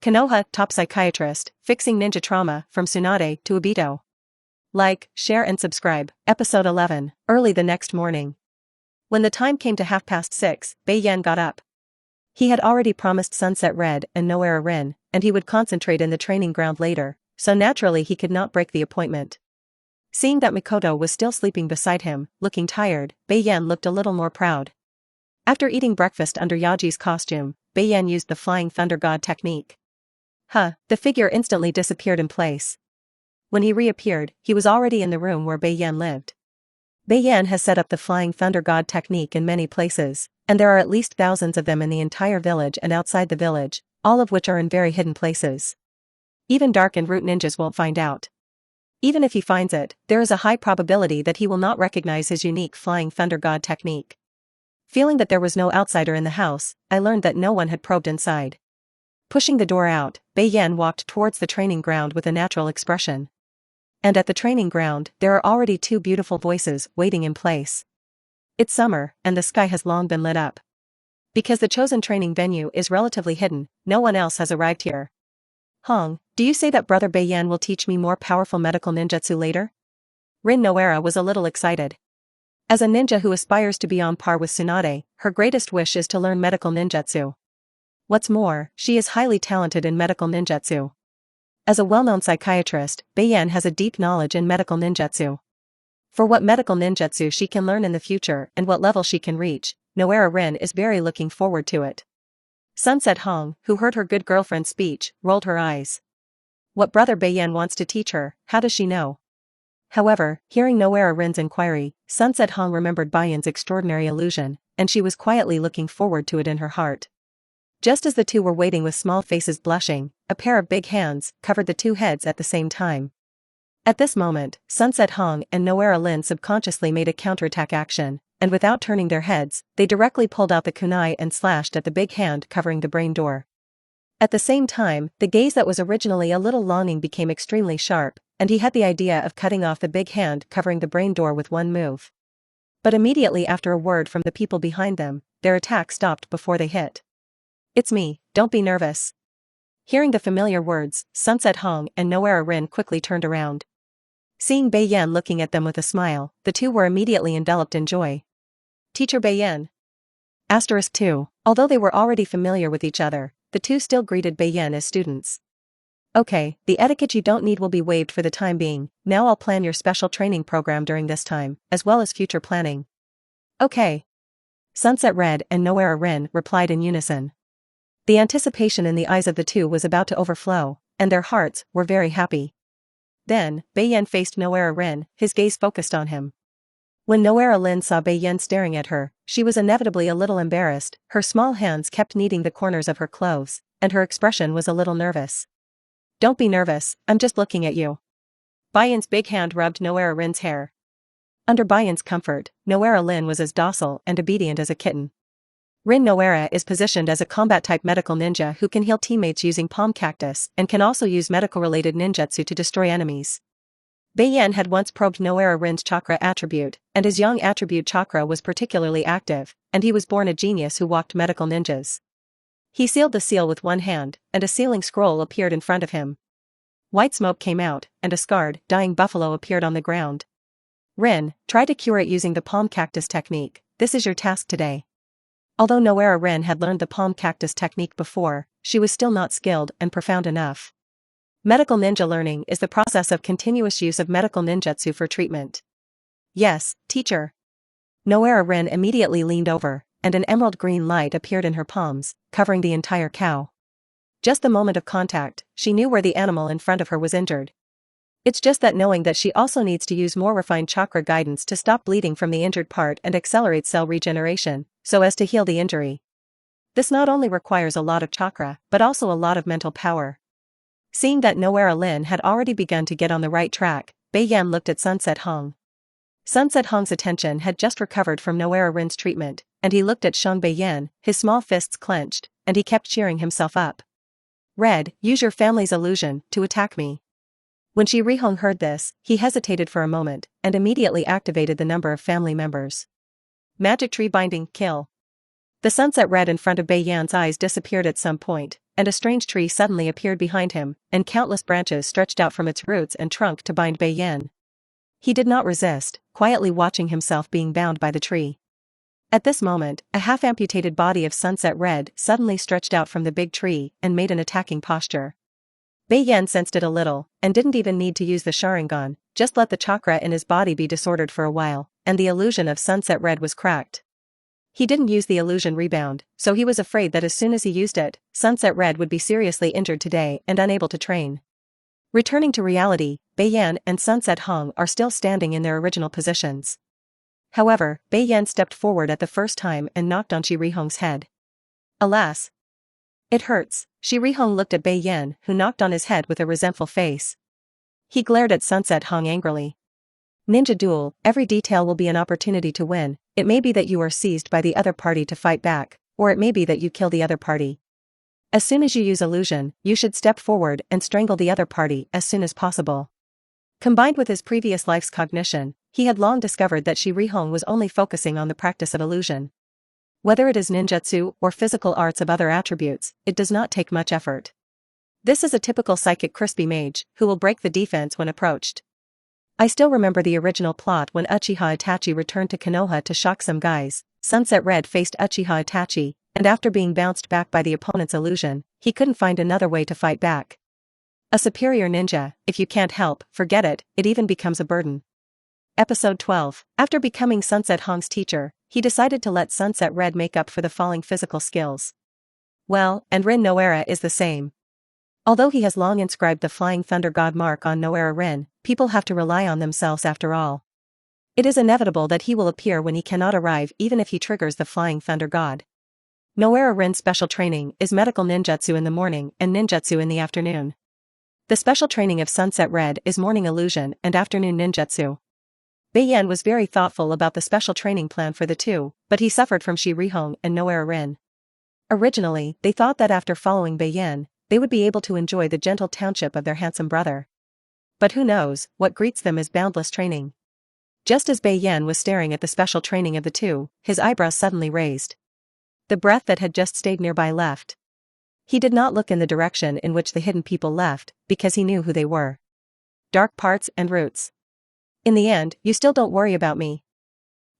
Konoha, top psychiatrist, fixing ninja trauma from Tsunade to Obito. Like, share and subscribe. Episode 11, early the next morning. When the time came to 6:30, Bei Yan got up. He had already promised Sunset Red and Noera Rin, and he would concentrate in the training ground later, so naturally he could not break the appointment. Seeing that Mikoto was still sleeping beside him, looking tired, Bei Yan looked a little more proud. After eating breakfast under Yaji's costume, Bei Yan used the Flying Thunder God technique. The figure instantly disappeared in place. When he reappeared, he was already in the room where Bei Yan lived. Bei Yan has set up the Flying Thunder God technique in many places, and there are at least thousands of them in the entire village and outside the village, all of which are in very hidden places. Even dark and root ninjas won't find out. Even if he finds it, there is a high probability that he will not recognize his unique Flying Thunder God technique. Feeling that there was no outsider in the house, I learned that no one had probed inside. Pushing the door out, Bei Yan walked towards the training ground with a natural expression. And at the training ground, there are already two beautiful voices waiting in place. It's summer, and the sky has long been lit up. Because the chosen training venue is relatively hidden, no one else has arrived here. Hong, do you say that Brother Bei Yan will teach me more powerful medical ninjutsu later? Rin Noera was a little excited. As a ninja who aspires to be on par with Tsunade, her greatest wish is to learn medical ninjutsu. What's more, she is highly talented in medical ninjutsu. As a well-known psychiatrist, Bei Yan has a deep knowledge in medical ninjutsu. For what medical ninjutsu she can learn in the future and what level she can reach, Noera Rin is very looking forward to it. Sunset Hong, who heard her good girlfriend's speech, rolled her eyes. What Brother Bei Yan wants to teach her, how does she know? However, hearing Noera Rin's inquiry, Sunset Hong remembered Bei Yan's extraordinary illusion, and she was quietly looking forward to it in her heart. Just as the two were waiting with small faces blushing, a pair of big hands covered the two heads at the same time. At this moment, Sunset Hong and Noera Lin subconsciously made a counterattack action, and without turning their heads, they directly pulled out the kunai and slashed at the big hand covering the brain door. At the same time, the gaze that was originally a little longing became extremely sharp, and he had the idea of cutting off the big hand covering the brain door with one move. But immediately after a word from the people behind them, their attack stopped before they hit. It's me, don't be nervous. Hearing the familiar words, Sunset Hong and Noera Rin quickly turned around. Seeing Bei Yan looking at them with a smile, the two were immediately enveloped in joy. Teacher Bei Yan. *2. Although they were already familiar with each other, the two still greeted Bei Yan as students. Okay, the etiquette you don't need will be waived for the time being, now I'll plan your special training program during this time, as well as future planning. Okay. Sunset Red and Noera Rin replied in unison. The anticipation in the eyes of the two was about to overflow, and their hearts were very happy. Then, Bei Yan faced Noera Rin, his gaze focused on him. When Noera Lin saw Bei Yan staring at her, she was inevitably a little embarrassed, her small hands kept kneading the corners of her clothes, and her expression was a little nervous. Don't be nervous, I'm just looking at you. Bei Yan's big hand rubbed Noera Rin's hair. Under Bei Yan's comfort, Noera Lin was as docile and obedient as a kitten. Rin Noera is positioned as a combat-type medical ninja who can heal teammates using palm cactus and can also use medical-related ninjutsu to destroy enemies. Bei Yan had once probed Noera Rin's chakra attribute, and his yang attribute chakra was particularly active, and he was born a genius who walked medical ninjas. He sealed the seal with one hand, and a sealing scroll appeared in front of him. White smoke came out, and a scarred, dying buffalo appeared on the ground. Rin, try to cure it using the palm cactus technique, this is your task today. Although Noera Rin had learned the palm cactus technique before, she was still not skilled and profound enough. Medical ninja learning is the process of continuous use of medical ninjutsu for treatment. Yes, teacher. Noera Rin immediately leaned over, and an emerald green light appeared in her palms, covering the entire cow. Just the moment of contact, she knew where the animal in front of her was injured. It's just that knowing that she also needs to use more refined chakra guidance to stop bleeding from the injured part and accelerate cell regeneration, so as to heal the injury. This not only requires a lot of chakra, but also a lot of mental power. Seeing that Noera Lin had already begun to get on the right track, Bei Yan looked at Sunset Hong. Sunset Hong's attention had just recovered from Noera Rin's treatment, and he looked at Bei Yan, his small fists clenched, and he kept cheering himself up. Red, use your family's illusion to attack me. When Hong heard this, he hesitated for a moment, and immediately activated the number of family members. Magic tree binding, kill. The sunset red in front of Bei Yan's eyes disappeared at some point, and a strange tree suddenly appeared behind him, and countless branches stretched out from its roots and trunk to bind Bei Yan. He did not resist, quietly watching himself being bound by the tree. At this moment, a half-amputated body of sunset red suddenly stretched out from the big tree and made an attacking posture. Bei Yan sensed it a little, and didn't even need to use the Sharingan, just let the chakra in his body be disordered for a while, and the illusion of sunset red was cracked. He didn't use the illusion rebound, so he was afraid that as soon as he used it, sunset red would be seriously injured today and unable to train. Returning to reality, Bei Yan and Sunset Hong are still standing in their original positions. However, Bei Yan stepped forward at the first time and knocked on Shi Rihong's head. Alas! It hurts. Shi Rihong looked at Bei Yan, who knocked on his head with a resentful face. He glared at Sunset Hong angrily. Ninja duel, every detail will be an opportunity to win. It may be that you are seized by the other party to fight back, or it may be that you kill the other party. As soon as you use illusion, you should step forward and strangle the other party as soon as possible. Combined with his previous life's cognition, he had long discovered that Shi Rihong was only focusing on the practice of illusion. Whether it is ninjutsu or physical arts of other attributes, it does not take much effort. This is a typical psychic crispy mage, who will break the defense when approached. I still remember the original plot when Uchiha Itachi returned to Konoha to shock some guys. Sunset Red faced Uchiha Itachi, and after being bounced back by the opponent's illusion, he couldn't find another way to fight back. A superior ninja, if you can't help, forget it, it even becomes a burden. Episode 12. After becoming Sunset Hong's teacher, he decided to let Sunset Red make up for the falling physical skills. Well, and Rin Noara is the same. Although he has long inscribed the Flying Thunder God mark on Noara Rin, people have to rely on themselves after all. It is inevitable that he will appear when he cannot arrive even if he triggers the Flying Thunder God. Noara Rin's special training is medical ninjutsu in the morning and ninjutsu in the afternoon. The special training of Sunset Red is morning illusion and afternoon ninjutsu. Bei Yan was very thoughtful about the special training plan for the two, but he suffered from Shi Rihong and Noara Rin. Originally, they thought that after following Bei Yan, they would be able to enjoy the gentle township of their handsome brother. But who knows, what greets them is boundless training. Just as Bei Yan was staring at the special training of the two, his eyebrows suddenly raised. The breath that had just stayed nearby left. He did not look in the direction in which the hidden people left, because he knew who they were. Dark parts and roots. In the end, you still don't worry about me.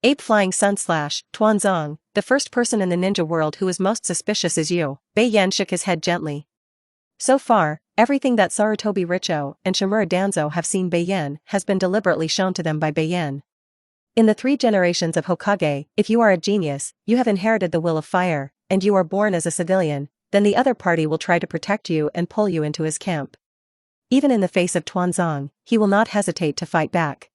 Ape Flying Sun / Tuanzong, the first person in the ninja world who is most suspicious is you. Bei Yan shook his head gently. So far, everything that Sarutobi Richo and Shimura Danzo have seen Bei Yan has been deliberately shown to them by Bei Yan. In the 3 generations of Hokage, if you are a genius, you have inherited the will of fire, and you are born as a civilian, then the other party will try to protect you and pull you into his camp. Even in the face of Tuanzong, he will not hesitate to fight back.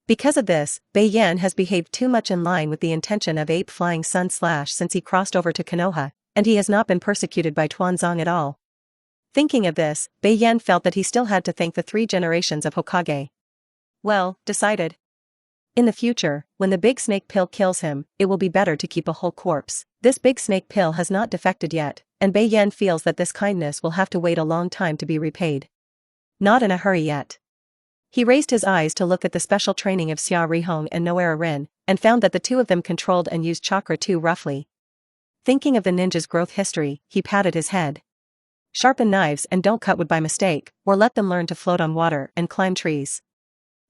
Because of this, Bei Yan has behaved too much in line with the intention of Ape Flying Sun / since he crossed over to Konoha, and he has not been persecuted by Tuanzong at all. Thinking of this, Bei Yan felt that he still had to thank the 3 generations of Hokage. Well, decided. In the future, when the big snake pill kills him, it will be better to keep a whole corpse. This big snake pill has not defected yet, and Bei Yan feels that this kindness will have to wait a long time to be repaid. Not in a hurry yet. He raised his eyes to look at the special training of Xia Rihong and Noara Rin, and found that the two of them controlled and used chakra too roughly. Thinking of the ninja's growth history, he patted his head. Sharpen knives and don't cut wood by mistake, or let them learn to float on water and climb trees.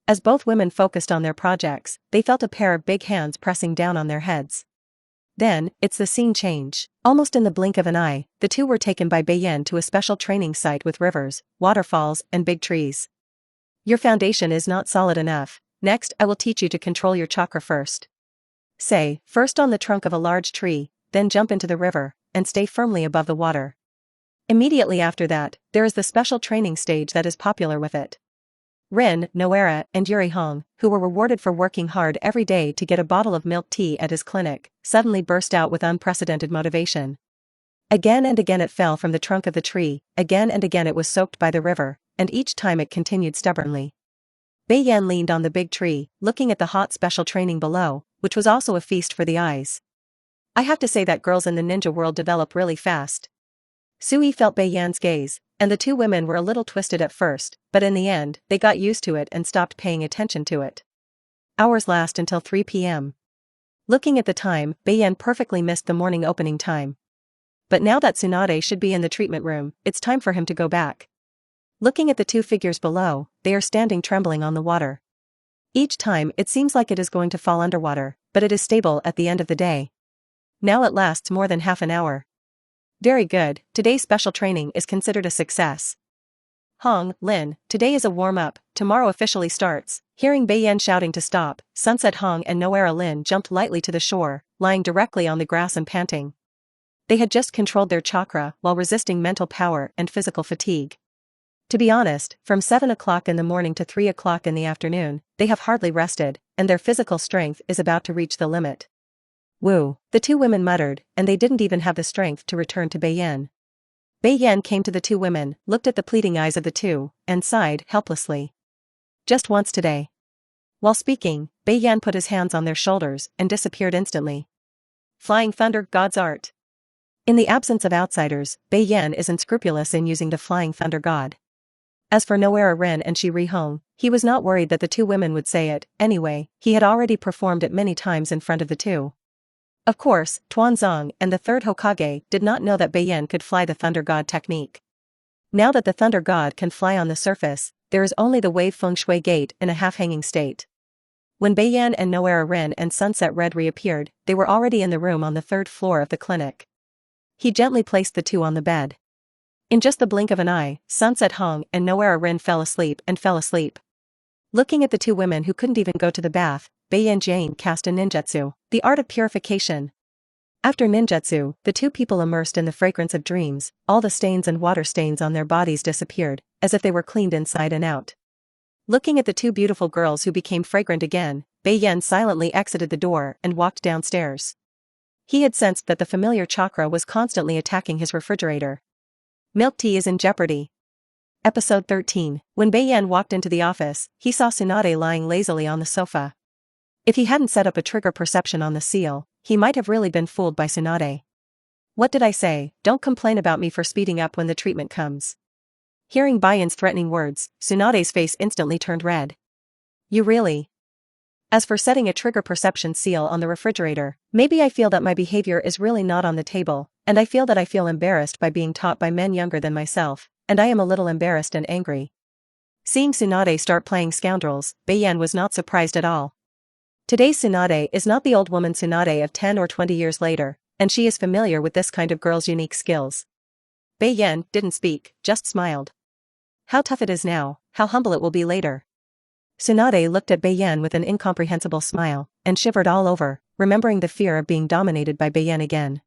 As both women focused on their projects, they felt a pair of big hands pressing down on their heads. Then, it's the scene change. Almost in the blink of an eye, the two were taken by Bei Yan to a special training site with rivers, waterfalls, and big trees. Your foundation is not solid enough. Next, I will teach you to control your chakra first. Say, first on the trunk of a large tree, then jump into the river, and stay firmly above the water. Immediately after that, there is the special training stage that is popular with it. Rin, Noara, and Yuri Hong, who were rewarded for working hard every day to get a bottle of milk tea at his clinic, suddenly burst out with unprecedented motivation. Again and again it fell from the trunk of the tree, again and again it was soaked by the river, and each time it continued stubbornly. Bei Yan leaned on the big tree, looking at the hot special training below, which was also a feast for the eyes. I have to say that girls in the ninja world develop really fast. Sui felt Bei Yan's gaze, and the two women were a little twisted at first, but in the end, they got used to it and stopped paying attention to it. Hours last until 3 p.m. Looking at the time, Bei Yan perfectly missed the morning opening time. But now that Tsunade should be in the treatment room, it's time for him to go back. Looking at the two figures below, they are standing trembling on the water. Each time it seems like it is going to fall underwater, but it is stable at the end of the day. Now it lasts more than half an hour. Very good, today's special training is considered a success. Hong, Lin, today is a warm-up, tomorrow officially starts. Hearing Bei Yan shouting to stop, Sunset Hong and Noera Lin jumped lightly to the shore, lying directly on the grass and panting. They had just controlled their chakra while resisting mental power and physical fatigue. To be honest, from 7 o'clock in the morning to 3 o'clock in the afternoon, they have hardly rested, and their physical strength is about to reach the limit. Woo, the two women muttered, and they didn't even have the strength to return to Bei Yan. Bei Yan came to the two women, looked at the pleading eyes of the two, and sighed helplessly. Just once today. While speaking, Bei Yan put his hands on their shoulders and disappeared instantly. Flying Thunder, God's art. In the absence of outsiders, Bei Yan is unscrupulous in using the Flying Thunder God. As for Noera Rin and Shi Ri Hong, he was not worried that the two women would say it, anyway, he had already performed it many times in front of the two. Of course, Tuanzong and the third Hokage did not know that Bei Yan could fly the Thunder God technique. Now that the Thunder God can fly on the surface, there is only the Wave Feng Shui Gate in a half-hanging state. When Bei Yan and Noera Rin and Sunset Red reappeared, they were already in the room on the third floor of the clinic. He gently placed the two on the bed. In just the blink of an eye, Sunset Hong and Noera Rin fell asleep. Looking at the two women who couldn't even go to the bath, Bei Yan Jane cast a ninjutsu, the art of purification. After ninjutsu, the two people immersed in the fragrance of dreams, all the stains and water stains on their bodies disappeared, as if they were cleaned inside and out. Looking at the two beautiful girls who became fragrant again, Bei Yan silently exited the door and walked downstairs. He had sensed that the familiar chakra was constantly attacking his refrigerator. Milk tea is in jeopardy. Episode 13. When Bei Yan walked into the office, he saw Tsunade lying lazily on the sofa. If he hadn't set up a trigger perception on the seal, he might have really been fooled by Tsunade. What did I say? Don't complain about me for speeding up when the treatment comes. Hearing Bei Yan's threatening words, Tsunade's face instantly turned red. You really? As for setting a trigger perception seal on the refrigerator, maybe I feel that my behavior is really not on the table, and I feel embarrassed by being taught by men younger than myself, and I am a little embarrassed and angry. Seeing Tsunade start playing scoundrels, Bei Yan was not surprised at all. Today's Tsunade is not the old woman Tsunade of 10 or 20 years later, and she is familiar with this kind of girl's unique skills. Bei Yan didn't speak, just smiled. How tough it is now, how humble it will be later. Tsunade looked at Bei Yan with an incomprehensible smile, and shivered all over, remembering the fear of being dominated by Bei Yan again.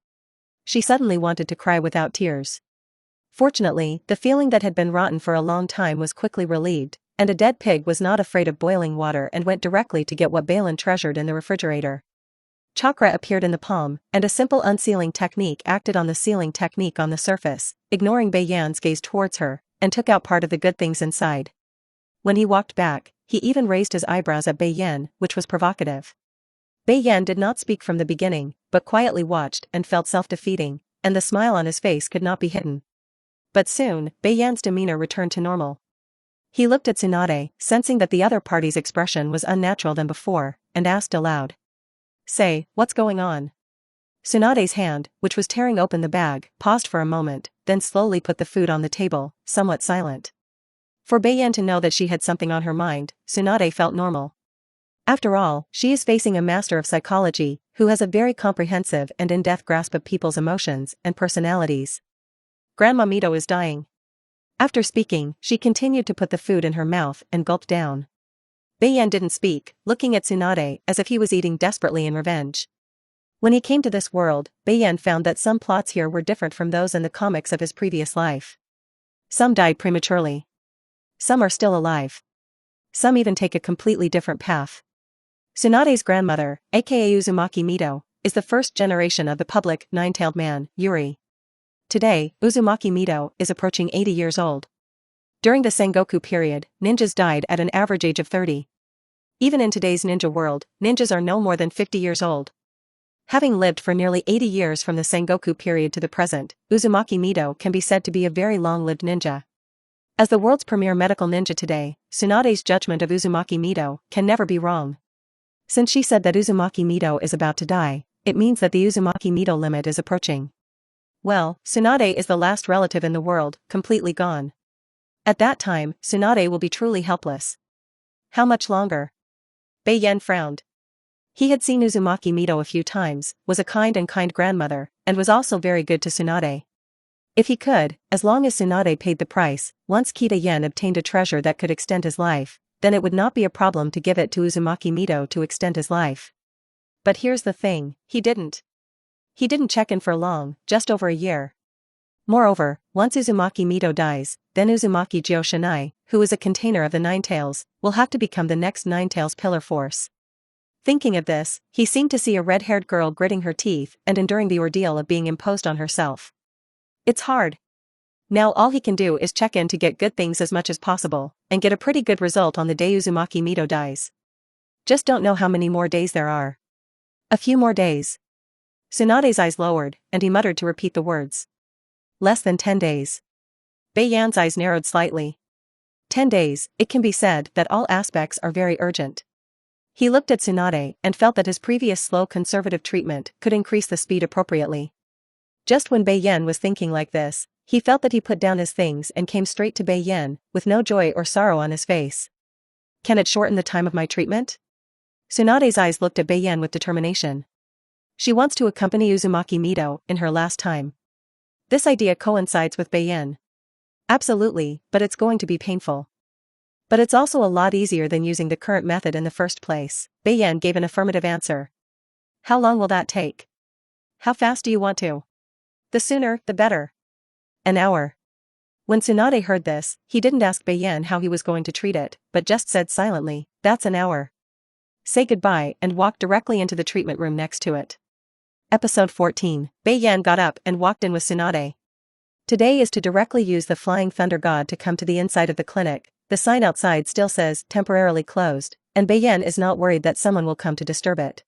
She suddenly wanted to cry without tears. Fortunately, the feeling that had been rotten for a long time was quickly relieved, and a dead pig was not afraid of boiling water and went directly to get what Bei Yan treasured in the refrigerator. Chakra appeared in the palm, and a simple unsealing technique acted on the sealing technique on the surface, ignoring Bei Yan's gaze towards her, and took out part of the good things inside. When he walked back, he even raised his eyebrows at Bei Yan, which was provocative. Bei Yan did not speak from the beginning, but quietly watched and felt self-defeating, and the smile on his face could not be hidden. But soon, Bei Yan's demeanor returned to normal. He looked at Tsunade, sensing that the other party's expression was unnatural than before, and asked aloud. Say, what's going on? Tsunade's hand, which was tearing open the bag, paused for a moment, then slowly put the food on the table, somewhat silent. For Bei Yan to know that she had something on her mind, Tsunade felt normal. After all, she is facing a master of psychology, who has a very comprehensive and in-depth grasp of people's emotions and personalities. Grandma Mito is dying. After speaking, she continued to put the food in her mouth and gulped down. Bei Yan didn't speak, looking at Tsunade as if he was eating desperately in revenge. When he came to this world, Bei Yan found that some plots here were different from those in the comics of his previous life. Some died prematurely. Some are still alive. Some even take a completely different path. Tsunade's grandmother, aka Uzumaki Mito, is the first generation of the public nine-tailed man, Yuri. Today, Uzumaki Mito is approaching 80 years old. During the Sengoku period, ninjas died at an average age of 30. Even in today's ninja world, ninjas are no more than 50 years old. Having lived for nearly 80 years from the Sengoku period to the present, Uzumaki Mito can be said to be a very long-lived ninja. As the world's premier medical ninja today, Tsunade's judgment of Uzumaki Mito can never be wrong. Since she said that Uzumaki Mito is about to die, it means that the Uzumaki Mito limit is approaching. Well, Tsunade is the last relative in the world, completely gone. At that time, Tsunade will be truly helpless. How much longer? Bei Yan frowned. He had seen Uzumaki Mito a few times, was a kind grandmother, and was also very good to Tsunade. If he could, as long as Tsunade paid the price, once Bei Yan obtained a treasure that could extend his life, then it would not be a problem to give it to Uzumaki Mito to extend his life. But here's the thing, he didn't. He didn't check in for long, just over a year. Moreover, once Uzumaki Mito dies, then Uzumaki Joshinai, who is a container of the Nine Tails, will have to become the next Nine Tails pillar force. Thinking of this, he seemed to see a red-haired girl gritting her teeth and enduring the ordeal of being imposed on herself. It's hard. Now all he can do is check in to get good things as much as possible, and get a pretty good result on the day Uzumaki Mito dies. Just don't know how many more days there are. A few more days. Tsunade's eyes lowered, and he muttered to repeat the words. Less than 10 days. Bei Yan's eyes narrowed slightly. 10 days, it can be said that all aspects are very urgent. He looked at Tsunade and felt that his previous slow conservative treatment could increase the speed appropriately. Just when Bei Yan was thinking like this, he felt that he put down his things and came straight to Bei Yan, with no joy or sorrow on his face. Can it shorten the time of my treatment? Tsunade's eyes looked at Bei Yan with determination. She wants to accompany Uzumaki Mito in her last time. This idea coincides with Bei Yan. Absolutely, but it's going to be painful. But it's also a lot easier than using the current method in the first place. Bei Yan gave an affirmative answer. How long will that take? How fast do you want to? The sooner, the better. An hour. When Tsunade heard this, he didn't ask Bei Yan how he was going to treat it, but just said silently, that's an hour. Say goodbye and walked directly into the treatment room next to it. Episode 14. Bei Yan got up and walked in with Tsunade. Today is to directly use the Flying Thunder God to come to the inside of the clinic. The sign outside still says, temporarily closed, and Bei Yan is not worried that someone will come to disturb it.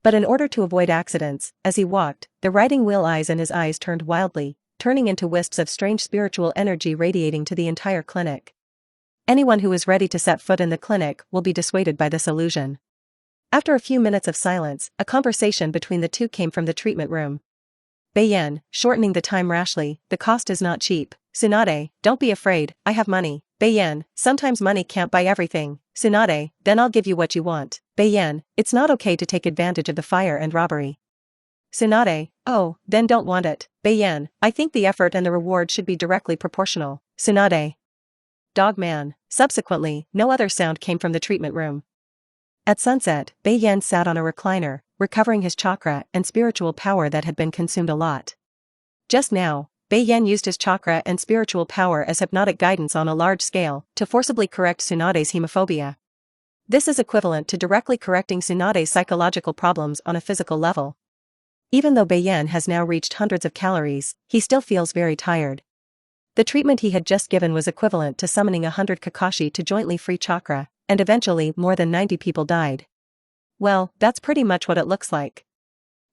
But in order to avoid accidents, as he walked, the riding wheel eyes in his eyes turned wildly, turning into wisps of strange spiritual energy radiating to the entire clinic. Anyone who is ready to set foot in the clinic will be dissuaded by this illusion. After a few minutes of silence, a conversation between the two came from the treatment room. Bei Yan, shortening the time rashly, the cost is not cheap. Tsunade, don't be afraid, I have money. Bei Yan, sometimes money can't buy everything. Tsunade, then I'll give you what you want. Bei Yan, it's not okay to take advantage of the fire and robbery. Tsunade, oh, then don't want it. Bei Yan, I think the effort and the reward should be directly proportional. Tsunade. Dogman. Subsequently, no other sound came from the treatment room. At sunset, Bei Yan sat on a recliner, recovering his chakra and spiritual power that had been consumed a lot. Just now, Bei Yan used his chakra and spiritual power as hypnotic guidance on a large scale to forcibly correct Tsunade's hemophobia. This is equivalent to directly correcting Tsunade's psychological problems on a physical level. Even though Bei Yan has now reached hundreds of calories, he still feels very tired. The treatment he had just given was equivalent to summoning 100 Kakashi to jointly free chakra, and eventually more than 90 people died. Well, that's pretty much what it looks like.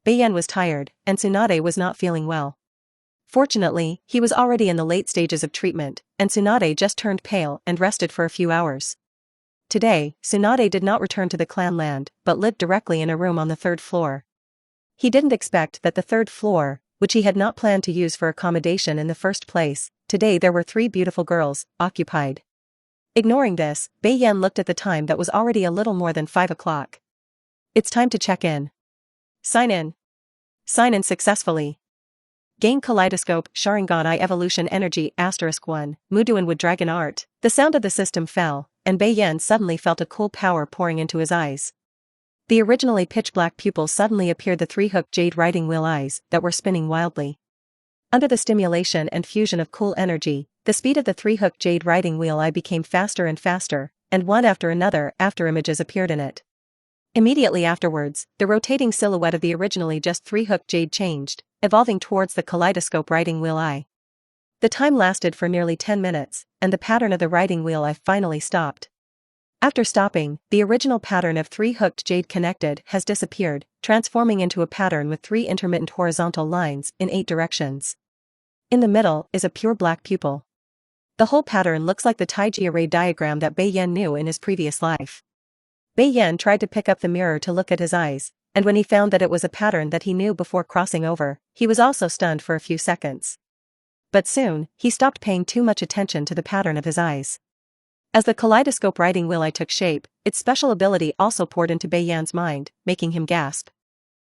Bei Yan was tired, and Tsunade was not feeling well. Fortunately, he was already in the late stages of treatment, and Tsunade just turned pale and rested for a few hours. Today, Tsunade did not return to the clan land, but lived directly in a room on the 3rd floor. He didn't expect that the 3rd floor, which he had not planned to use for accommodation in the first place, today there were 3 beautiful girls, occupied. Ignoring this, Bei Yan looked at the time that was already a little more than 5 o'clock. It's time to check in. Sign in. Sign in successfully. Gain Kaleidoscope, Sharingan Eye Evolution Energy *1, Muduan Wood Dragon Art. The sound of the system fell, and Bei Yan suddenly felt a cool power pouring into his eyes. The originally pitch-black pupils suddenly appeared the 3-hooked jade riding wheel eyes that were spinning wildly. Under the stimulation and fusion of cool energy, the speed of the 3-hooked jade riding wheel eye became faster and faster, and one after another after-images appeared in it. Immediately afterwards, the rotating silhouette of the originally just 3-hooked jade changed, evolving towards the kaleidoscope riding wheel eye. The time lasted for nearly 10 minutes, and the pattern of the riding wheel eye finally stopped. After stopping, the original pattern of 3-hooked jade connected has disappeared, transforming into a pattern with 3 intermittent horizontal lines in 8 directions. In the middle is a pure black pupil. The whole pattern looks like the Taiji array diagram that Bei Yan knew in his previous life. Bei Yan tried to pick up the mirror to look at his eyes, and when he found that it was a pattern that he knew before crossing over, he was also stunned for a few seconds. But soon, he stopped paying too much attention to the pattern of his eyes. As the kaleidoscope riding wheel eye took shape, its special ability also poured into Bei Yan's mind, making him gasp.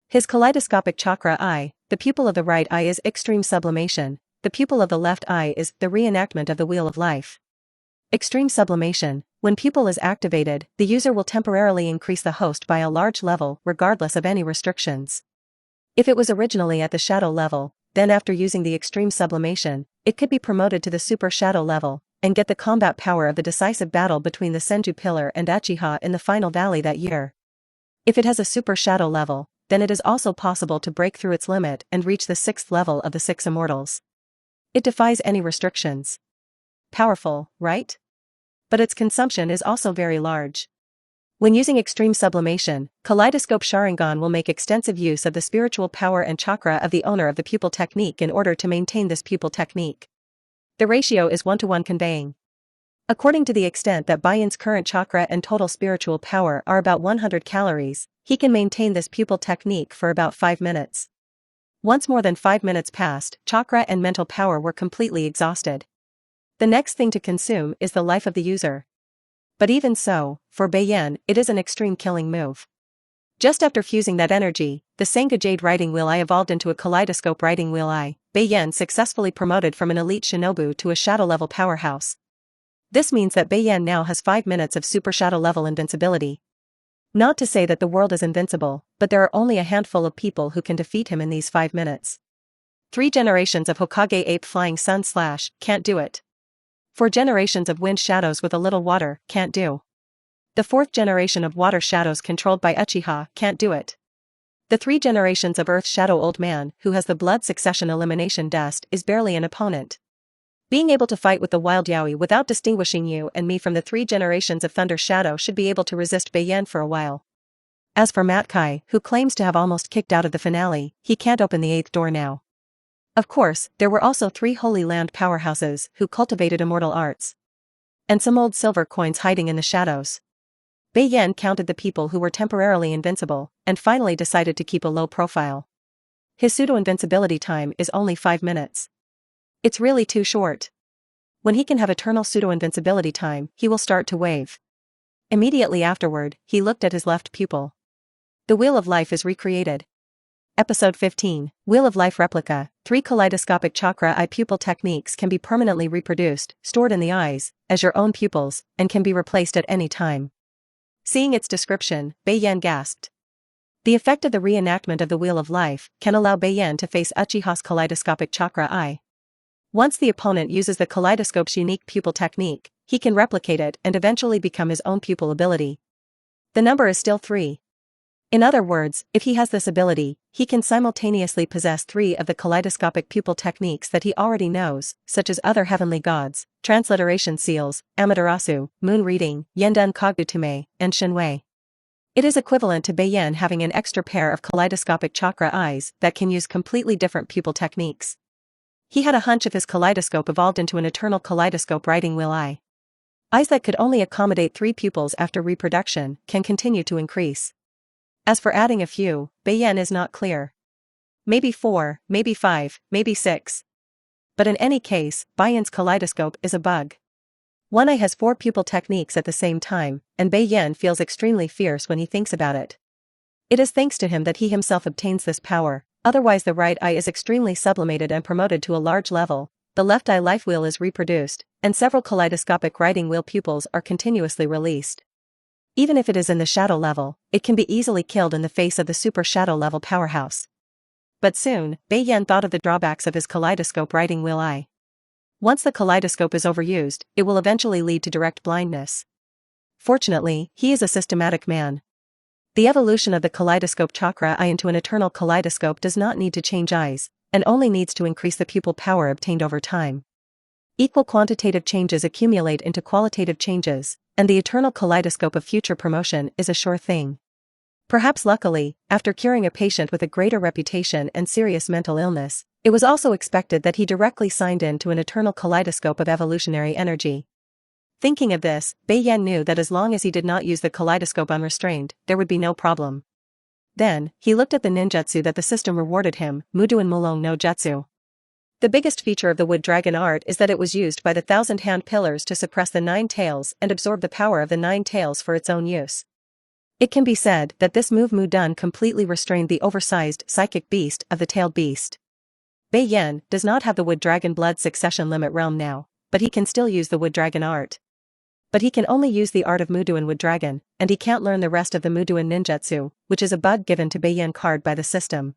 His kaleidoscopic chakra eye, the pupil of the right eye is extreme sublimation, the pupil of the left eye is the reenactment of the wheel of life. Extreme sublimation: when pupil is activated, the user will temporarily increase the host by a large level regardless of any restrictions. If it was originally at the shadow level, then after using the extreme sublimation, it could be promoted to the super shadow level, and get the combat power of the decisive battle between the Senju pillar and Uchiha in the final valley that year. If it has a super shadow level, then it is also possible to break through its limit and reach the 6th level of the 6 immortals. It defies any restrictions. Powerful, right? But its consumption is also very large. When using extreme sublimation, Kaleidoscope Sharingan will make extensive use of the spiritual power and chakra of the owner of the pupil technique in order to maintain this pupil technique. The ratio is 1-to-1 conveying. According to the extent that Bei Yan's current chakra and total spiritual power are about 100 calories, he can maintain this pupil technique for about 5 minutes. Once more than 5 minutes passed, chakra and mental power were completely exhausted. The next thing to consume is the life of the user. But even so, for Bei Yan, it is an extreme killing move. Just after fusing that energy, the Senga Jade riding wheel eye evolved into a kaleidoscope riding wheel eye. Bei Yan successfully promoted from an elite shinobu to a shadow-level powerhouse. This means that Bei Yan now has 5 minutes of super shadow-level invincibility. Not to say that the world is invincible, but there are only a handful of people who can defeat him in these 5 minutes. 3 generations of Hokage Ape Flying Sun / can't do it. 4 generations of Wind Shadows with a little water can't do. The 4th generation of Water Shadows controlled by Uchiha can't do it. The 3 generations of Earth Shadow Old Man who has the Blood Succession Elimination Dust is barely an opponent. Being able to fight with the Wild Yaoi without distinguishing you and me from the 3 generations of Thunder Shadow should be able to resist Bei Yan for a while. As for Matkai, who claims to have almost kicked out of the finale, he can't open the 8th door now. Of course, there were also 3 Holy Land powerhouses who cultivated immortal arts. And some old silver coins hiding in the shadows. Bei Yan counted the people who were temporarily invincible, and finally decided to keep a low profile. His pseudo-invincibility time is only 5 minutes. It's really too short. When he can have eternal pseudo-invincibility time, he will start to wave. Immediately afterward, he looked at his left pupil. The Wheel of Life is recreated. Episode 15, Wheel of Life Replica. 3 kaleidoscopic chakra eye pupil techniques can be permanently reproduced, stored in the eyes, as your own pupils, and can be replaced at any time. Seeing its description, Bei Yan gasped. The effect of the reenactment of the Wheel of Life can allow Bei Yan to face Uchiha's kaleidoscopic chakra eye. Once the opponent uses the kaleidoscope's unique pupil technique, he can replicate it and eventually become his own pupil ability. The number is still 3. In other words, if he has this ability, he can simultaneously possess 3 of the kaleidoscopic pupil techniques that he already knows, such as other heavenly gods, transliteration seals, Amaterasu, moon reading, Yendun Kogutame, and Shinwei. It is equivalent to Bei Yan having an extra pair of kaleidoscopic chakra eyes that can use completely different pupil techniques. He had a hunch if his kaleidoscope evolved into an eternal kaleidoscope riding wheel eye. Eyes that could only accommodate 3 pupils after reproduction can continue to increase. As for adding a few, Bei Yan is not clear. Maybe 4, maybe 5, maybe 6. But in any case, Bei Yan's kaleidoscope is a bug. One eye has 4 pupil techniques at the same time, and Bei Yan feels extremely fierce when he thinks about it. It is thanks to him that he himself obtains this power, otherwise the right eye is extremely sublimated and promoted to a large level, the left eye life wheel is reproduced, and several kaleidoscopic riding wheel pupils are continuously released. Even if it is in the shadow level, it can be easily killed in the face of the super shadow level powerhouse. But soon, Bei Yan thought of the drawbacks of his kaleidoscope riding wheel eye. Once the kaleidoscope is overused, it will eventually lead to direct blindness. Fortunately, he is a systematic man. The evolution of the kaleidoscope chakra eye into an eternal kaleidoscope does not need to change eyes, and only needs to increase the pupil power obtained over time. Equal quantitative changes accumulate into qualitative changes, and the eternal kaleidoscope of future promotion is a sure thing. Perhaps luckily, after curing a patient with a greater reputation and serious mental illness, it was also expected that he directly signed in to an eternal kaleidoscope of evolutionary energy. Thinking of this, Bei Yan knew that as long as he did not use the kaleidoscope unrestrained, there would be no problem. Then, he looked at the ninjutsu that the system rewarded him, Mudoin Mulong no Jutsu. The biggest feature of the wood dragon art is that it was used by the thousand-hand pillars to suppress the nine tails and absorb the power of the nine tails for its own use. It can be said that this move Mudun completely restrained the oversized psychic beast of the tailed beast. Bei Yan does not have the wood dragon blood succession limit realm now, but he can still use the wood dragon art. But he can only use the art of Mudoin wood dragon, and he can't learn the rest of the Mudoin ninjutsu, which is a bug given to Bei Yan card by the system.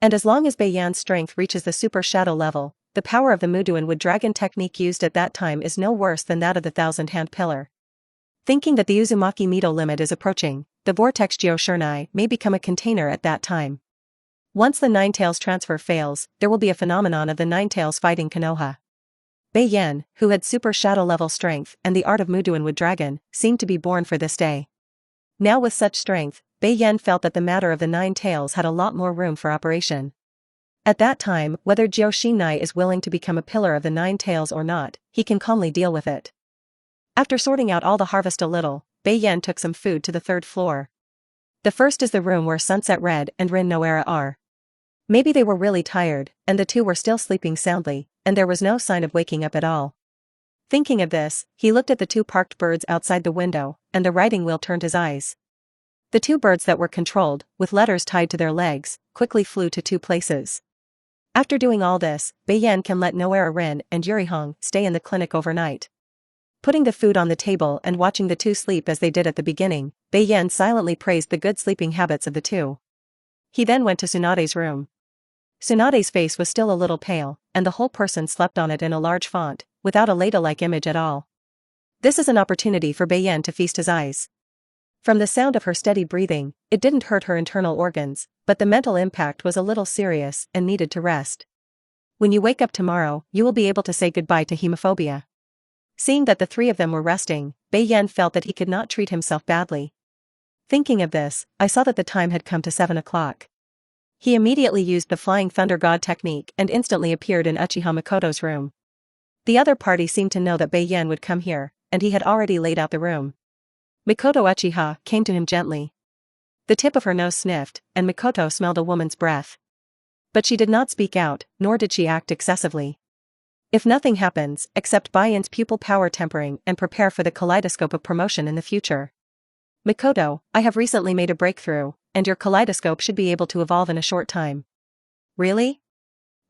And as long as Bei Yan's strength reaches the super shadow level, the power of the Mudoin wood dragon technique used at that time is no worse than that of the thousand-hand pillar. Thinking that the Uzumaki Mito limit is approaching, the vortex Geoshurnai may become a container at that time. Once the Nine Tails transfer fails, there will be a phenomenon of the Nine Tails fighting Konoha. Bei Yan, who had super shadow level strength and the art of Mudoin wood dragon, seemed to be born for this day. Now with such strength, Bei Yan felt that the matter of the Nine Tails had a lot more room for operation. At that time, whether Geoshinai is willing to become a pillar of the Nine Tails or not, he can calmly deal with it. After sorting out all the harvest a little, Bei Yan took some food to the third floor. The first is the room where Sunset Red and Rin Noera are. Maybe they were really tired, and the two were still sleeping soundly, and there was no sign of waking up at all. Thinking of this, he looked at the two parked birds outside the window, and the riding wheel turned his eyes. The two birds that were controlled, with letters tied to their legs, quickly flew to two places. After doing all this, Bei Yan can let Noera Rin and Yurihong stay in the clinic overnight. Putting the food on the table and watching the two sleep as they did at the beginning, Bei Yan silently praised the good sleeping habits of the two. He then went to Tsunade's room. Tsunade's face was still a little pale, and the whole person slept on it in a large font, without a Leda-like image at all. This is an opportunity for Bei Yan to feast his eyes. From the sound of her steady breathing, it didn't hurt her internal organs, but the mental impact was a little serious and needed to rest. When you wake up tomorrow, you will be able to say goodbye to hemophobia. Seeing that the three of them were resting, Bei Yan felt that he could not treat himself badly. Thinking of this, I saw that the time had come to 7 o'clock. He immediately used the Flying Thunder God technique and instantly appeared in Uchiha Makoto's room. The other party seemed to know that Bei Yan would come here, and he had already laid out the room. Makoto Uchiha came to him gently. The tip of her nose sniffed, and Makoto smelled a woman's breath. But she did not speak out, nor did she act excessively. If nothing happens, accept Bei Yan's pupil power tempering and prepare for the kaleidoscope of promotion in the future. Makoto, I have recently made a breakthrough, and your kaleidoscope should be able to evolve in a short time. Really?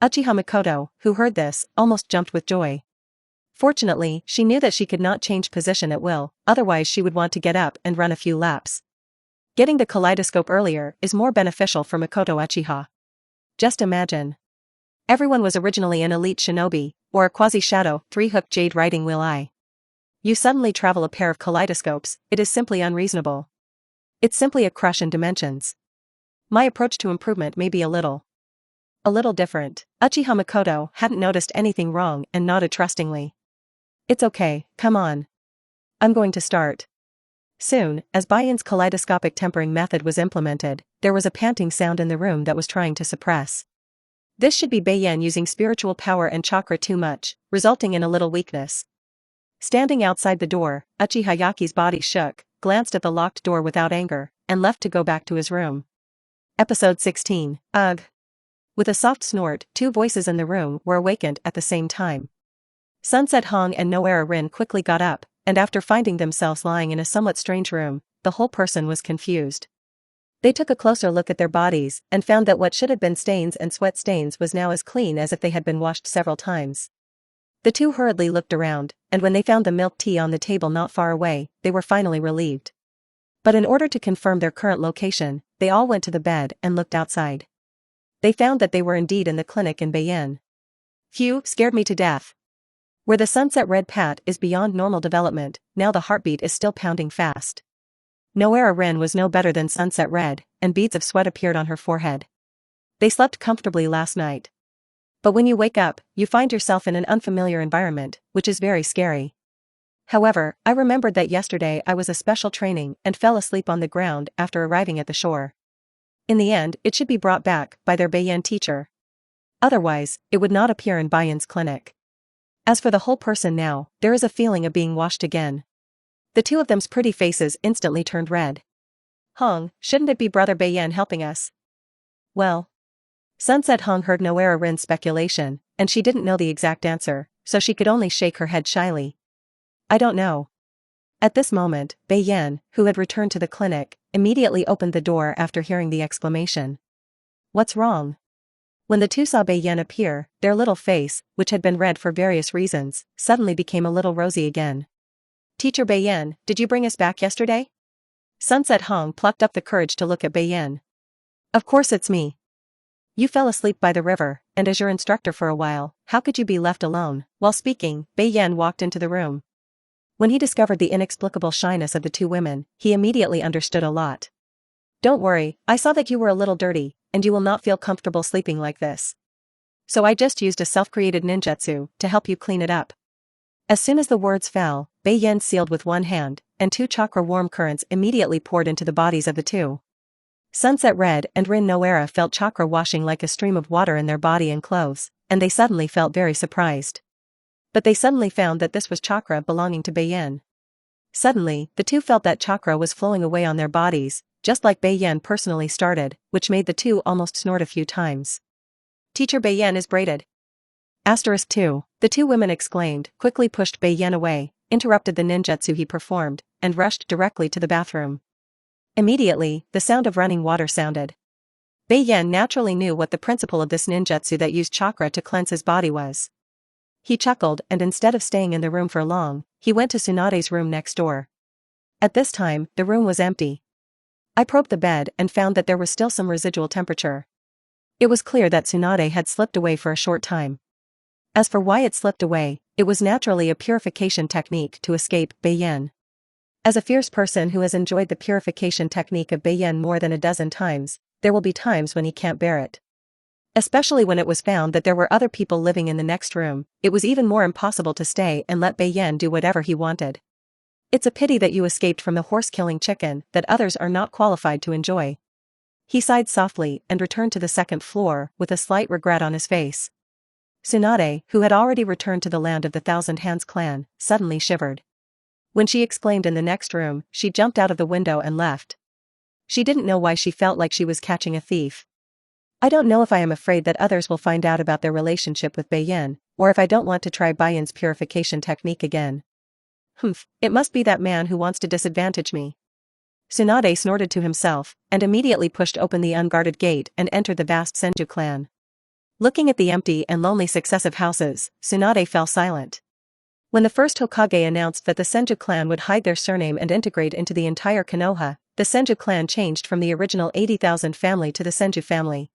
Uchiha Makoto, who heard this, almost jumped with joy. Fortunately, she knew that she could not change position at will, otherwise she would want to get up and run a few laps. Getting the kaleidoscope earlier is more beneficial for Makoto Uchiha. Just imagine. Everyone was originally an elite shinobi, or a quasi-shadow, three-hook jade riding wheel eye. You suddenly travel a pair of kaleidoscopes, it is simply unreasonable. It's simply a crush in dimensions. My approach to improvement may be a little different. Uchiha Makoto hadn't noticed anything wrong and nodded trustingly. It's okay, come on. I'm going to start. Soon, as Bei Yan's kaleidoscopic tempering method was implemented, there was a panting sound in the room that was trying to suppress. This should be Bei Yan using spiritual power and chakra too much, resulting in a little weakness. Standing outside the door, Uchiha Yaki's body shook, glanced at the locked door without anger, and left to go back to his room. Episode 16, Ugh. With a soft snort, two voices in the room were awakened at the same time. Sunset Hong and Noera Rin quickly got up, and after finding themselves lying in a somewhat strange room, the whole person was confused. They took a closer look at their bodies and found that what should have been stains and sweat stains was now as clean as if they had been washed several times. The two hurriedly looked around, and when they found the milk tea on the table not far away, they were finally relieved. But in order to confirm their current location, they all went to the bed and looked outside. They found that they were indeed in the clinic in Bei Yan. Phew, scared me to death. Where the Sunset Red Pat is beyond normal development, now the heartbeat is still pounding fast. Noera Rin was no better than Sunset Red, and beads of sweat appeared on her forehead. They slept comfortably last night. But when you wake up, you find yourself in an unfamiliar environment, which is very scary. However, I remembered that yesterday I was a special training and fell asleep on the ground after arriving at the shore. In the end, it should be brought back by their Bei Yan teacher. Otherwise, it would not appear in Bei Yan's clinic. As for the whole person now, there is a feeling of being washed again. The two of them's pretty faces instantly turned red. Hong, shouldn't it be Brother Bei Yan helping us? Well. Sunset Hong heard Noera Rin's speculation, and she didn't know the exact answer, so she could only shake her head shyly. I don't know. At this moment, Bei Yan, who had returned to the clinic, immediately opened the door after hearing the exclamation. What's wrong? When the two saw Bei Yan appear, their little face, which had been red for various reasons, suddenly became a little rosy again. Teacher Bei Yan, did you bring us back yesterday? Sunset Hong plucked up the courage to look at Bei Yan. Of course it's me. You fell asleep by the river, and as your instructor for a while, how could you be left alone? While speaking, Bei Yan walked into the room. When he discovered the inexplicable shyness of the two women, he immediately understood a lot. Don't worry, I saw that you were a little dirty, and you will not feel comfortable sleeping like this. So I just used a self-created ninjutsu to help you clean it up. As soon as the words fell, Bei Yan sealed with one hand, and two chakra warm currents immediately poured into the bodies of the two. Sunset Red and Rin Noera felt chakra washing like a stream of water in their body and clothes, and they suddenly felt very surprised. But they suddenly found that this was chakra belonging to Bei Yan. Suddenly, the two felt that chakra was flowing away on their bodies, just like Bei Yan personally started, which made the two almost snort a few times. Teacher Bei Yan is braided. *2. The two women exclaimed, quickly pushed Bei Yan away, interrupted the ninjutsu he performed, and rushed directly to the bathroom. Immediately, the sound of running water sounded. Bei Yan naturally knew what the principle of this ninjutsu that used chakra to cleanse his body was. He chuckled and instead of staying in the room for long, he went to Tsunade's room next door. At this time, the room was empty. I probed the bed and found that there was still some residual temperature. It was clear that Tsunade had slipped away for a short time. As for why it slipped away, it was naturally a purification technique to escape Bei Yan. As a fierce person who has enjoyed the purification technique of Bei Yan more than a dozen times, there will be times when he can't bear it. Especially when it was found that there were other people living in the next room, it was even more impossible to stay and let Bei Yan do whatever he wanted. It's a pity that you escaped from the horse-killing chicken that others are not qualified to enjoy. He sighed softly and returned to the second floor with a slight regret on his face. Tsunade, who had already returned to the land of the Thousand Hands clan, suddenly shivered. When she exclaimed in the next room, she jumped out of the window and left. She didn't know why she felt like she was catching a thief. I don't know if I am afraid that others will find out about their relationship with Bei Yan, or if I don't want to try Bei Yan's purification technique again. Humph, it must be that man who wants to disadvantage me. Tsunade snorted to himself, and immediately pushed open the unguarded gate and entered the vast Senju clan. Looking at the empty and lonely successive houses, Tsunade fell silent. When the first Hokage announced that the Senju clan would hide their surname and integrate into the entire Konoha, the Senju clan changed from the original 80,000 family to the Senju family.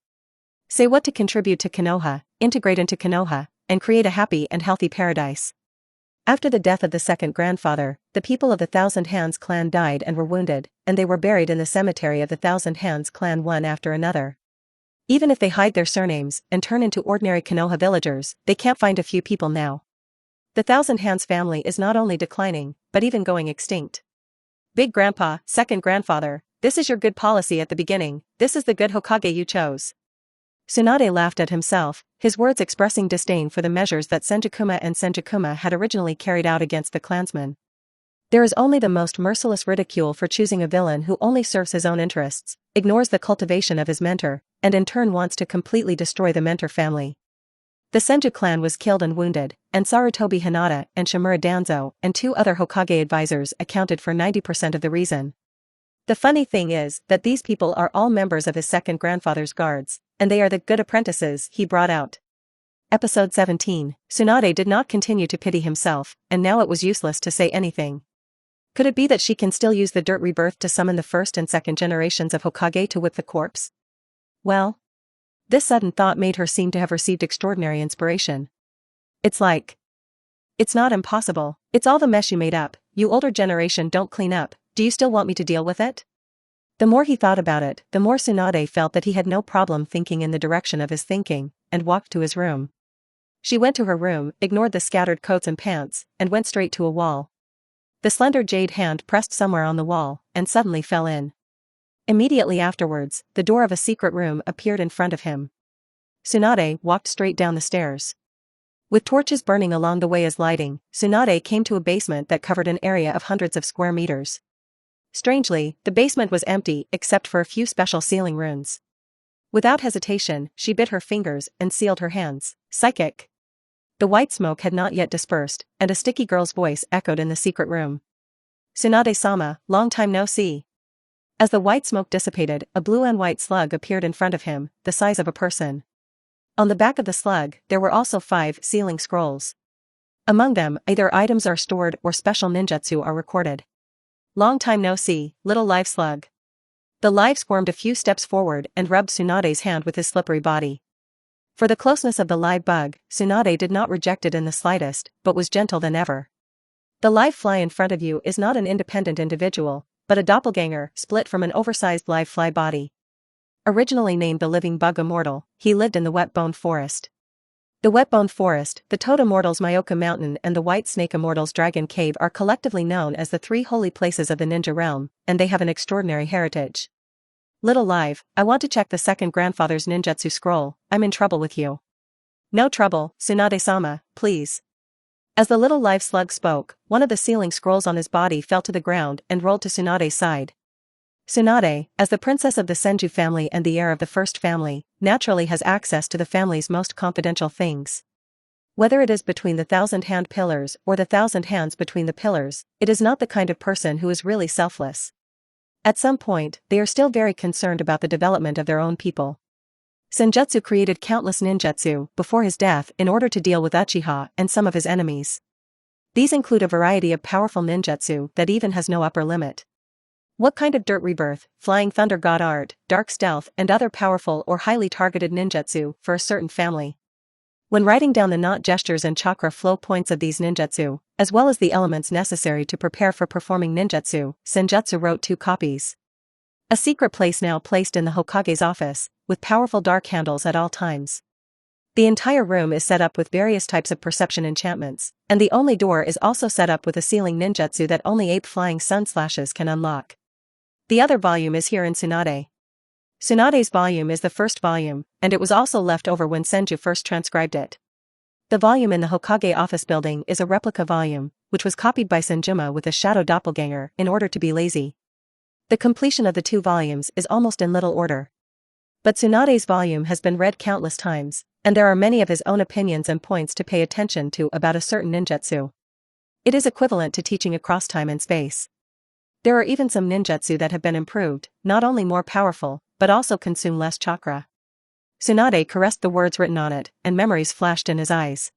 Say what to contribute to Konoha, integrate into Konoha, and create a happy and healthy paradise. After the death of the second grandfather, the people of the Thousand Hands clan died and were wounded, and they were buried in the cemetery of the Thousand Hands clan one after another. Even if they hide their surnames and turn into ordinary Konoha villagers, they can't find a few people now. The Thousand Hands family is not only declining, but even going extinct. Big Grandpa, second grandfather, this is your good policy at the beginning, this is the good Hokage you chose. Tsunade laughed at himself, his words expressing disdain for the measures that Senjukuma and Senjukuma had originally carried out against the clansmen. There is only the most merciless ridicule for choosing a villain who only serves his own interests, ignores the cultivation of his mentor, and in turn wants to completely destroy the mentor family. The Senju clan was killed and wounded, and Sarutobi Hinata and Shimura Danzo and two other Hokage advisors accounted for 90% of the reason. The funny thing is that these people are all members of his second grandfather's guards, and they are the good apprentices he brought out. Episode 17. Tsunade did not continue to pity himself, and now it was useless to say anything. Could it be that she can still use the dirt rebirth to summon the first and second generations of Hokage to whip the corpse? Well, this sudden thought made her seem to have received extraordinary inspiration. It's not impossible, it's all the mess you made up, you older generation don't clean up, do you still want me to deal with it? The more he thought about it, the more Tsunade felt that he had no problem thinking in the direction of his thinking, and walked to his room. She went to her room, ignored the scattered coats and pants, and went straight to a wall. The slender jade hand pressed somewhere on the wall, and suddenly fell in. Immediately afterwards, the door of a secret room appeared in front of him. Tsunade walked straight down the stairs. With torches burning along the way as lighting, Tsunade came to a basement that covered an area of hundreds of square meters. Strangely, the basement was empty except for a few special sealing runes. Without hesitation, she bit her fingers and sealed her hands. Psychic. The white smoke had not yet dispersed, and a sticky girl's voice echoed in the secret room. Tsunade-sama, long time no see. As the white smoke dissipated, a blue and white slug appeared in front of him, the size of a person. On the back of the slug, there were also 5 sealing scrolls. Among them, either items are stored or special ninjutsu are recorded. Long time no see, little live slug. The live squirmed a few steps forward and rubbed Tsunade's hand with his slippery body. For the closeness of the live bug, Tsunade did not reject it in the slightest, but was gentle than ever. The live fly in front of you is not an independent individual, but a doppelganger split from an oversized live fly body. Originally named the living bug immortal, he lived in the wet-boned forest. The wet-boned forest, the toad immortals Myoka Mountain and the white snake immortals Dragon Cave are collectively known as the 3 holy places of the ninja realm, and they have an extraordinary heritage. Little live, I want to check the second grandfather's ninjutsu scroll. I'm in trouble with you. No trouble, Tsunade-sama, please. As the little live slug spoke, one of the sealing scrolls on his body fell to the ground and rolled to Tsunade's side. Tsunade, as the princess of the Senju family and the heir of the first family, naturally has access to the family's most confidential things. Whether it is between the 1,000-hand pillars or the 1,000 hands between the pillars, it is not the kind of person who is really selfless. At some point, they are still very concerned about the development of their own people. Senjutsu created countless ninjutsu before his death in order to deal with Uchiha and some of his enemies. These include a variety of powerful ninjutsu that even has no upper limit. What kind of dirt rebirth, flying thunder god art, dark stealth and other powerful or highly targeted ninjutsu for a certain family. When writing down the knot gestures and chakra flow points of these ninjutsu, as well as the elements necessary to prepare for performing ninjutsu, Senjutsu wrote 2 copies. A secret place now placed in the Hokage's office, with powerful dark handles at all times. The entire room is set up with various types of perception enchantments, and the only door is also set up with a sealing ninjutsu that only 8 flying sun slashes can unlock. The other volume is here in Tsunade. Tsunade's volume is the first volume, and it was also left over when Senju first transcribed it. The volume in the Hokage office building is a replica volume, which was copied by Senjuma with a shadow doppelganger in order to be lazy. The completion of the 2 volumes is almost in little order. But Tsunade's volume has been read countless times, and there are many of his own opinions and points to pay attention to about a certain ninjutsu. It is equivalent to teaching across time and space. There are even some ninjutsu that have been improved, not only more powerful, but also consume less chakra. Tsunade caressed the words written on it, and memories flashed in his eyes.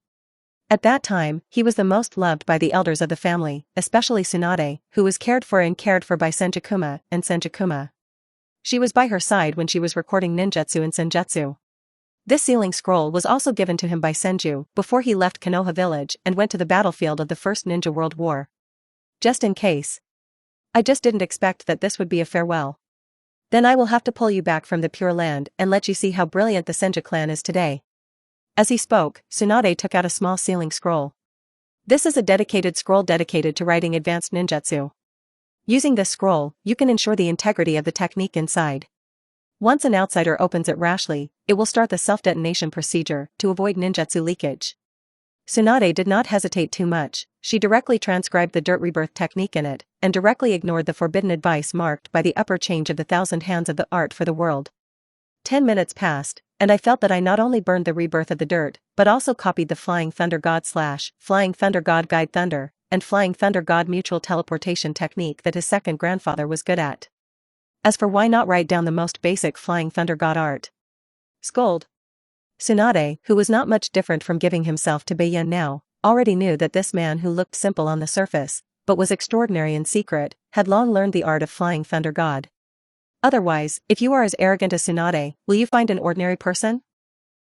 At that time, he was the most loved by the elders of the family, especially Tsunade, who was cared for by Senjukuma and Senjukuma. She was by her side when she was recording ninjutsu and senjutsu. This sealing scroll was also given to him by Senju before he left Konoha village and went to the battlefield of the First Ninja World War. Just in case. I just didn't expect that this would be a farewell. Then I will have to pull you back from the Pure Land and let you see how brilliant the Senju clan is today. As he spoke, Tsunade took out a small sealing scroll. This is a dedicated scroll dedicated to writing advanced ninjutsu. Using this scroll, you can ensure the integrity of the technique inside. Once an outsider opens it rashly, it will start the self-detonation procedure to avoid ninjutsu leakage. Tsunade did not hesitate too much. She directly transcribed the dirt rebirth technique in it, and directly ignored the forbidden advice marked by the upper change of the 1,000 hands of the art for the world. 10 minutes passed, and I felt that I not only burned the rebirth of the dirt, but also copied the Flying Thunder God / Flying Thunder God Guide Thunder, and Flying Thunder God mutual teleportation technique that his second grandfather was good at. As for why not write down the most basic Flying Thunder God art? Scold. Tsunade, who was not much different from giving himself to Bei Yan now, already knew that this man who looked simple on the surface, but was extraordinary in secret, had long learned the art of Flying Thunder God. Otherwise, if you are as arrogant as Tsunade, will you find an ordinary person?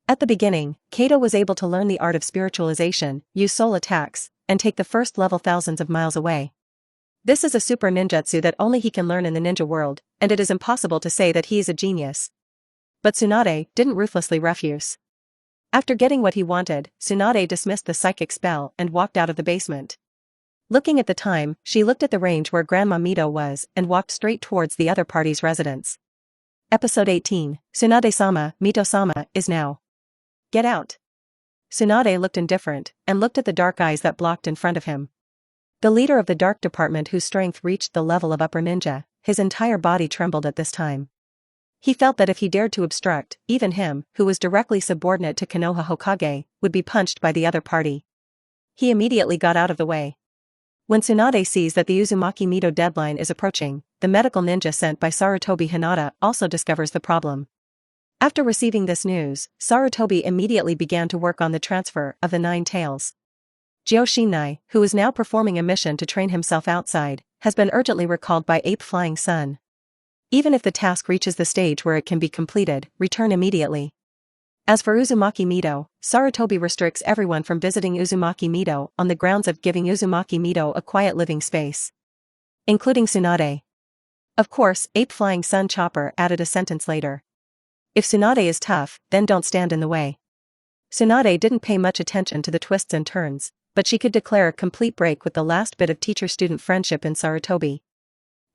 At the beginning, Kato was able to learn the art of spiritualization, use soul attacks, and take the first level thousands of miles away. This is a super ninjutsu that only he can learn in the ninja world, and it is impossible to say that he is a genius. But Tsunade didn't ruthlessly refuse. After getting what he wanted, Tsunade dismissed the psychic spell and walked out of the basement. Looking at the time, she looked at the range where Grandma Mito was and walked straight towards the other party's residence. Episode 18, Tsunade-sama, Mito-sama, is now. Get out. Tsunade looked indifferent, and looked at the dark eyes that blocked in front of him. The leader of the dark department whose strength reached the level of upper ninja, his entire body trembled at this time. He felt that if he dared to obstruct, even him, who was directly subordinate to Konoha Hokage, would be punched by the other party. He immediately got out of the way. When Tsunade sees that the Uzumaki Mido deadline is approaching, the medical ninja sent by Sarutobi Hinata also discovers the problem. After receiving this news, Sarutobi immediately began to work on the transfer of the 9 tails. Joshinai, who is now performing a mission to train himself outside, has been urgently recalled by Ape Flying Sun. Even if the task reaches the stage where it can be completed, return immediately. As for Uzumaki Mido, Sarutobi restricts everyone from visiting Uzumaki Mido on the grounds of giving Uzumaki Mido a quiet living space, including Tsunade. Of course, Ape Flying Sun Chopper added a sentence later. If Tsunade is tough, then don't stand in the way. Tsunade didn't pay much attention to the twists and turns, but she could declare a complete break with the last bit of teacher-student friendship in Sarutobi.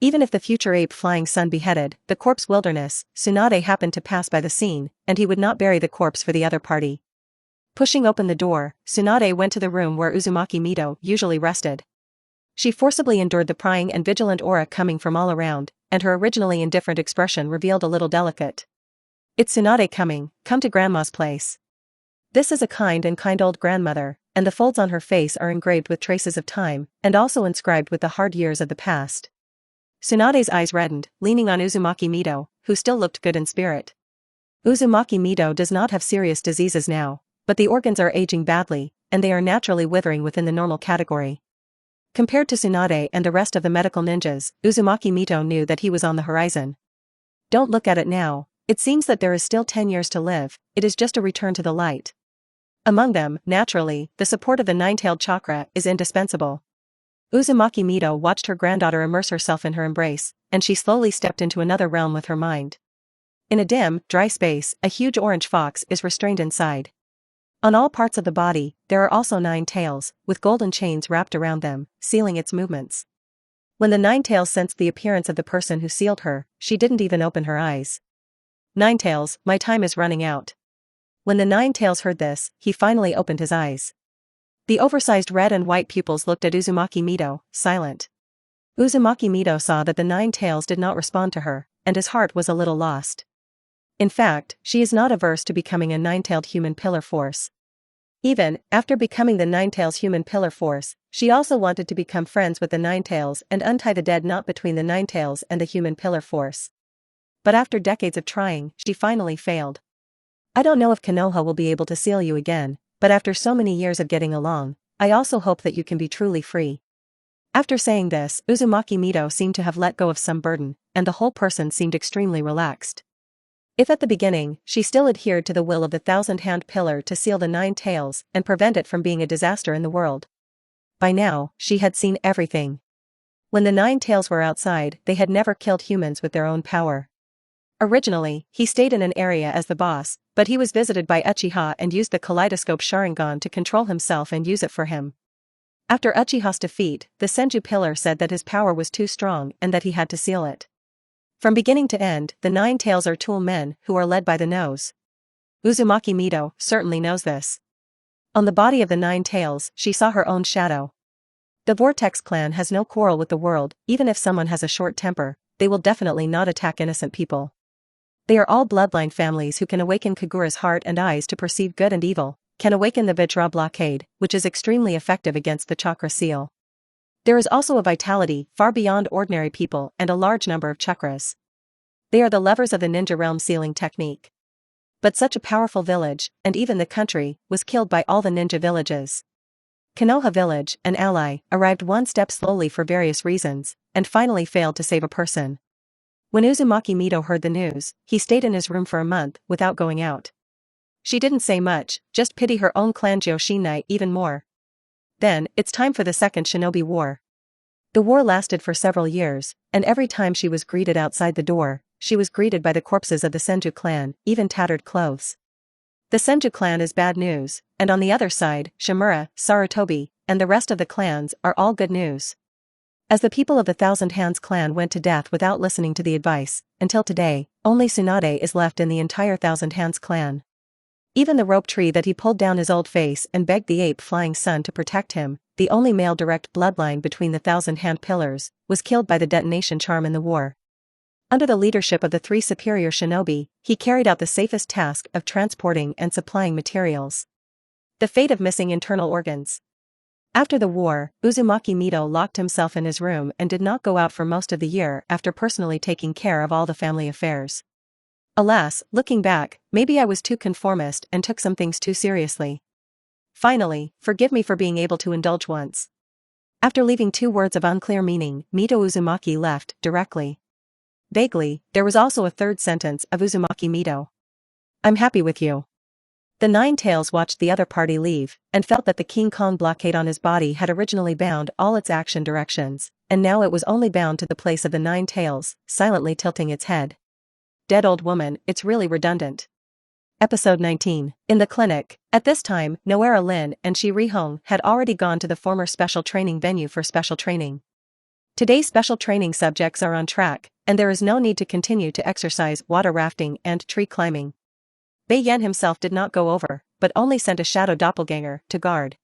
Even if the future Ape Flying Sun beheaded the corpse wilderness, Tsunade happened to pass by the scene, and he would not bury the corpse for the other party. Pushing open the door, Tsunade went to the room where Uzumaki Mido usually rested. She forcibly endured the prying and vigilant aura coming from all around, and her originally indifferent expression revealed a little delicate. It's Tsunade coming, come to Grandma's place. This is a kind old grandmother, and the folds on her face are engraved with traces of time, and also inscribed with the hard years of the past. Tsunade's eyes reddened, leaning on Uzumaki Mido, who still looked good in spirit. Uzumaki Mido does not have serious diseases now, but the organs are aging badly, and they are naturally withering within the normal category. Compared to Tsunade and the rest of the medical ninjas, Uzumaki Mido knew that he was on the horizon. Don't look at it now, it seems that there is still 10 years to live, it is just a return to the light. Among them, naturally, the support of the 9-tailed chakra is indispensable. Uzumaki Mido watched her granddaughter immerse herself in her embrace, and she slowly stepped into another realm with her mind. In a dim, dry space, a huge orange fox is restrained inside. On all parts of the body, there are also 9 tails, with golden chains wrapped around them, sealing its movements. When the 9 tails sensed the appearance of the person who sealed her, she didn't even open her eyes. 9 tails, my time is running out. When the 9 tails heard this, he finally opened his eyes. The oversized red and white pupils looked at Uzumaki Mido, silent. Uzumaki Mido saw that the 9 tails did not respond to her, and his heart was a little lost. In fact, she is not averse to becoming a 9-tailed human pillar force. Even after becoming the 9 tails human pillar force, she also wanted to become friends with the 9 tails and untie the dead knot between the 9 tails and the human pillar force. But after decades of trying, she finally failed. I don't know if Konoha will be able to seal you again, but after so many years of getting along, I also hope that you can be truly free. After saying this, Uzumaki Mido seemed to have let go of some burden, and the whole person seemed extremely relaxed. If at the beginning, she still adhered to the will of the 1,000-hand pillar to seal the 9 tails and prevent it from being a disaster in the world. By now, she had seen everything. When the 9 tails were outside, they had never killed humans with their own power. Originally, he stayed in an area as the boss, but he was visited by Uchiha and used the kaleidoscope Sharingan to control himself and use it for him. After Uchiha's defeat, the Senju pillar said that his power was too strong and that he had to seal it. From beginning to end, the 9 tails are tool men who are led by the nose. Uzumaki Mido certainly knows this. On the body of the 9 tails, she saw her own shadow. The Vortex clan has no quarrel with the world, even if someone has a short temper, they will definitely not attack innocent people. They are all bloodline families who can awaken Kagura's heart and eyes to perceive good and evil, can awaken the Vajra blockade, which is extremely effective against the chakra seal. There is also a vitality far beyond ordinary people and a large number of chakras. They are the levers of the ninja realm sealing technique. But such a powerful village, and even the country, was killed by all the ninja villages. Konoha village, an ally, arrived one step slowly for various reasons, and finally failed to save a person. When Uzumaki Mido heard the news, he stayed in his room for a month without going out. She didn't say much, just pity her own clan Joshinai even more. Then, it's time for the Second Shinobi War. The war lasted for several years, and every time she was greeted outside the door, she was greeted by the corpses of the Senju clan, even tattered clothes. The Senju clan is bad news, and on the other side, Shimura, Sarutobi, and the rest of the clans are all good news. As the people of the 1,000 Hands clan went to death without listening to the advice, until today, only Tsunade is left in the entire 1,000 Hands clan. Even the rope tree that he pulled down his old face and begged the Ape Flying Sun to protect him, the only male direct bloodline between the Thousand-Hand Pillars, was killed by the detonation charm in the war. Under the leadership of the 3 superior shinobi, he carried out the safest task of transporting and supplying materials. The fate of missing internal organs. After the war, Uzumaki Mito locked himself in his room and did not go out for most of the year after personally taking care of all the family affairs. Alas, looking back, maybe I was too conformist and took some things too seriously. Finally, forgive me for being able to indulge once. After leaving 2 words of unclear meaning, Mito Uzumaki left, directly. Vaguely, there was also a 3rd sentence of Uzumaki Mito. I'm happy with you. The 9 Tails watched the other party leave, and felt that the King Kong blockade on his body had originally bound all its action directions, and now it was only bound to the place of the 9 Tails, silently tilting its head. Dead old woman, it's really redundant. Episode 19. In the clinic. At this time, Noera Lin and Shi Rihong had already gone to the former special training venue for special training. Today's special training subjects are on track, and there is no need to continue to exercise water rafting and tree climbing. Bei Yan himself did not go over, but only sent a shadow doppelganger to guard.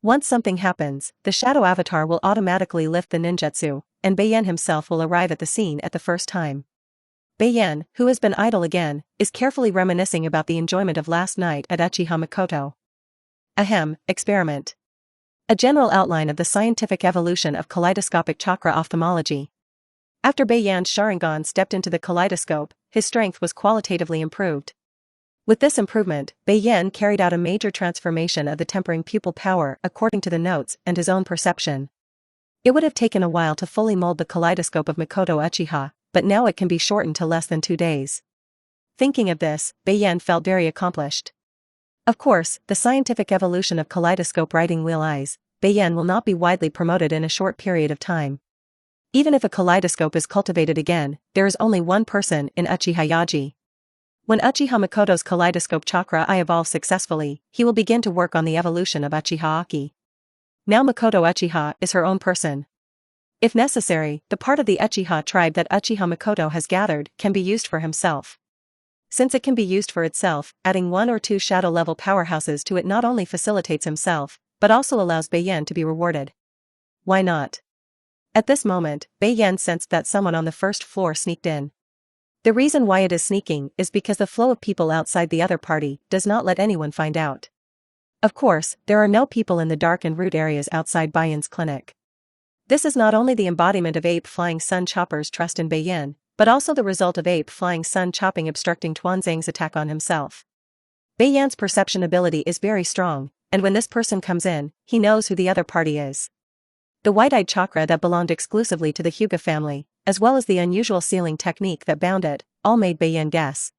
Once something happens, the shadow avatar will automatically lift the ninjutsu, and Bei Yan himself will arrive at the scene at the first time. Bei Yan, who has been idle again, is carefully reminiscing about the enjoyment of last night at Uchiha Makoto. Ahem, experiment. A general outline of the scientific evolution of kaleidoscopic chakra ophthalmology. After Bei Yan's Sharingan stepped into the kaleidoscope, his strength was qualitatively improved. With this improvement, Bei Yan carried out a major transformation of the tempering pupil power according to the notes and his own perception. It would have taken a while to fully mold the kaleidoscope of Makoto Uchiha, but now it can be shortened to less than 2 days. Thinking of this, Bei Yan felt very accomplished. Of course, the scientific evolution of kaleidoscope writing wheel eyes, Bei Yan will not be widely promoted in a short period of time. Even if a kaleidoscope is cultivated again, there is only one person in Uchiha Yaji. When Uchiha Makoto's kaleidoscope chakra eye evolves successfully, he will begin to work on the evolution of Uchiha Aki. Now Makoto Uchiha is her own person. If necessary, the part of the Uchiha tribe that Uchiha Makoto has gathered can be used for himself. Since it can be used for itself, adding 1 or 2 shadow-level powerhouses to it not only facilitates himself, but also allows Bei Yan to be rewarded. Why not? At this moment, Bei Yan sensed that someone on the first floor sneaked in. The reason why it is sneaking is because the flow of people outside the other party does not let anyone find out. Of course, there are no people in the dark and root areas outside Bei Yan's clinic. This is not only the embodiment of Ape Flying Sun Chopper's trust in Bei Yan, but also the result of Ape Flying Sun chopping obstructing Tuanzang's attack on himself. Bei Yan's perception ability is very strong, and when this person comes in, he knows who the other party is. The white-eyed chakra that belonged exclusively to the Hyuga family, as well as the unusual sealing technique that bound it, all made Bei Yan guess.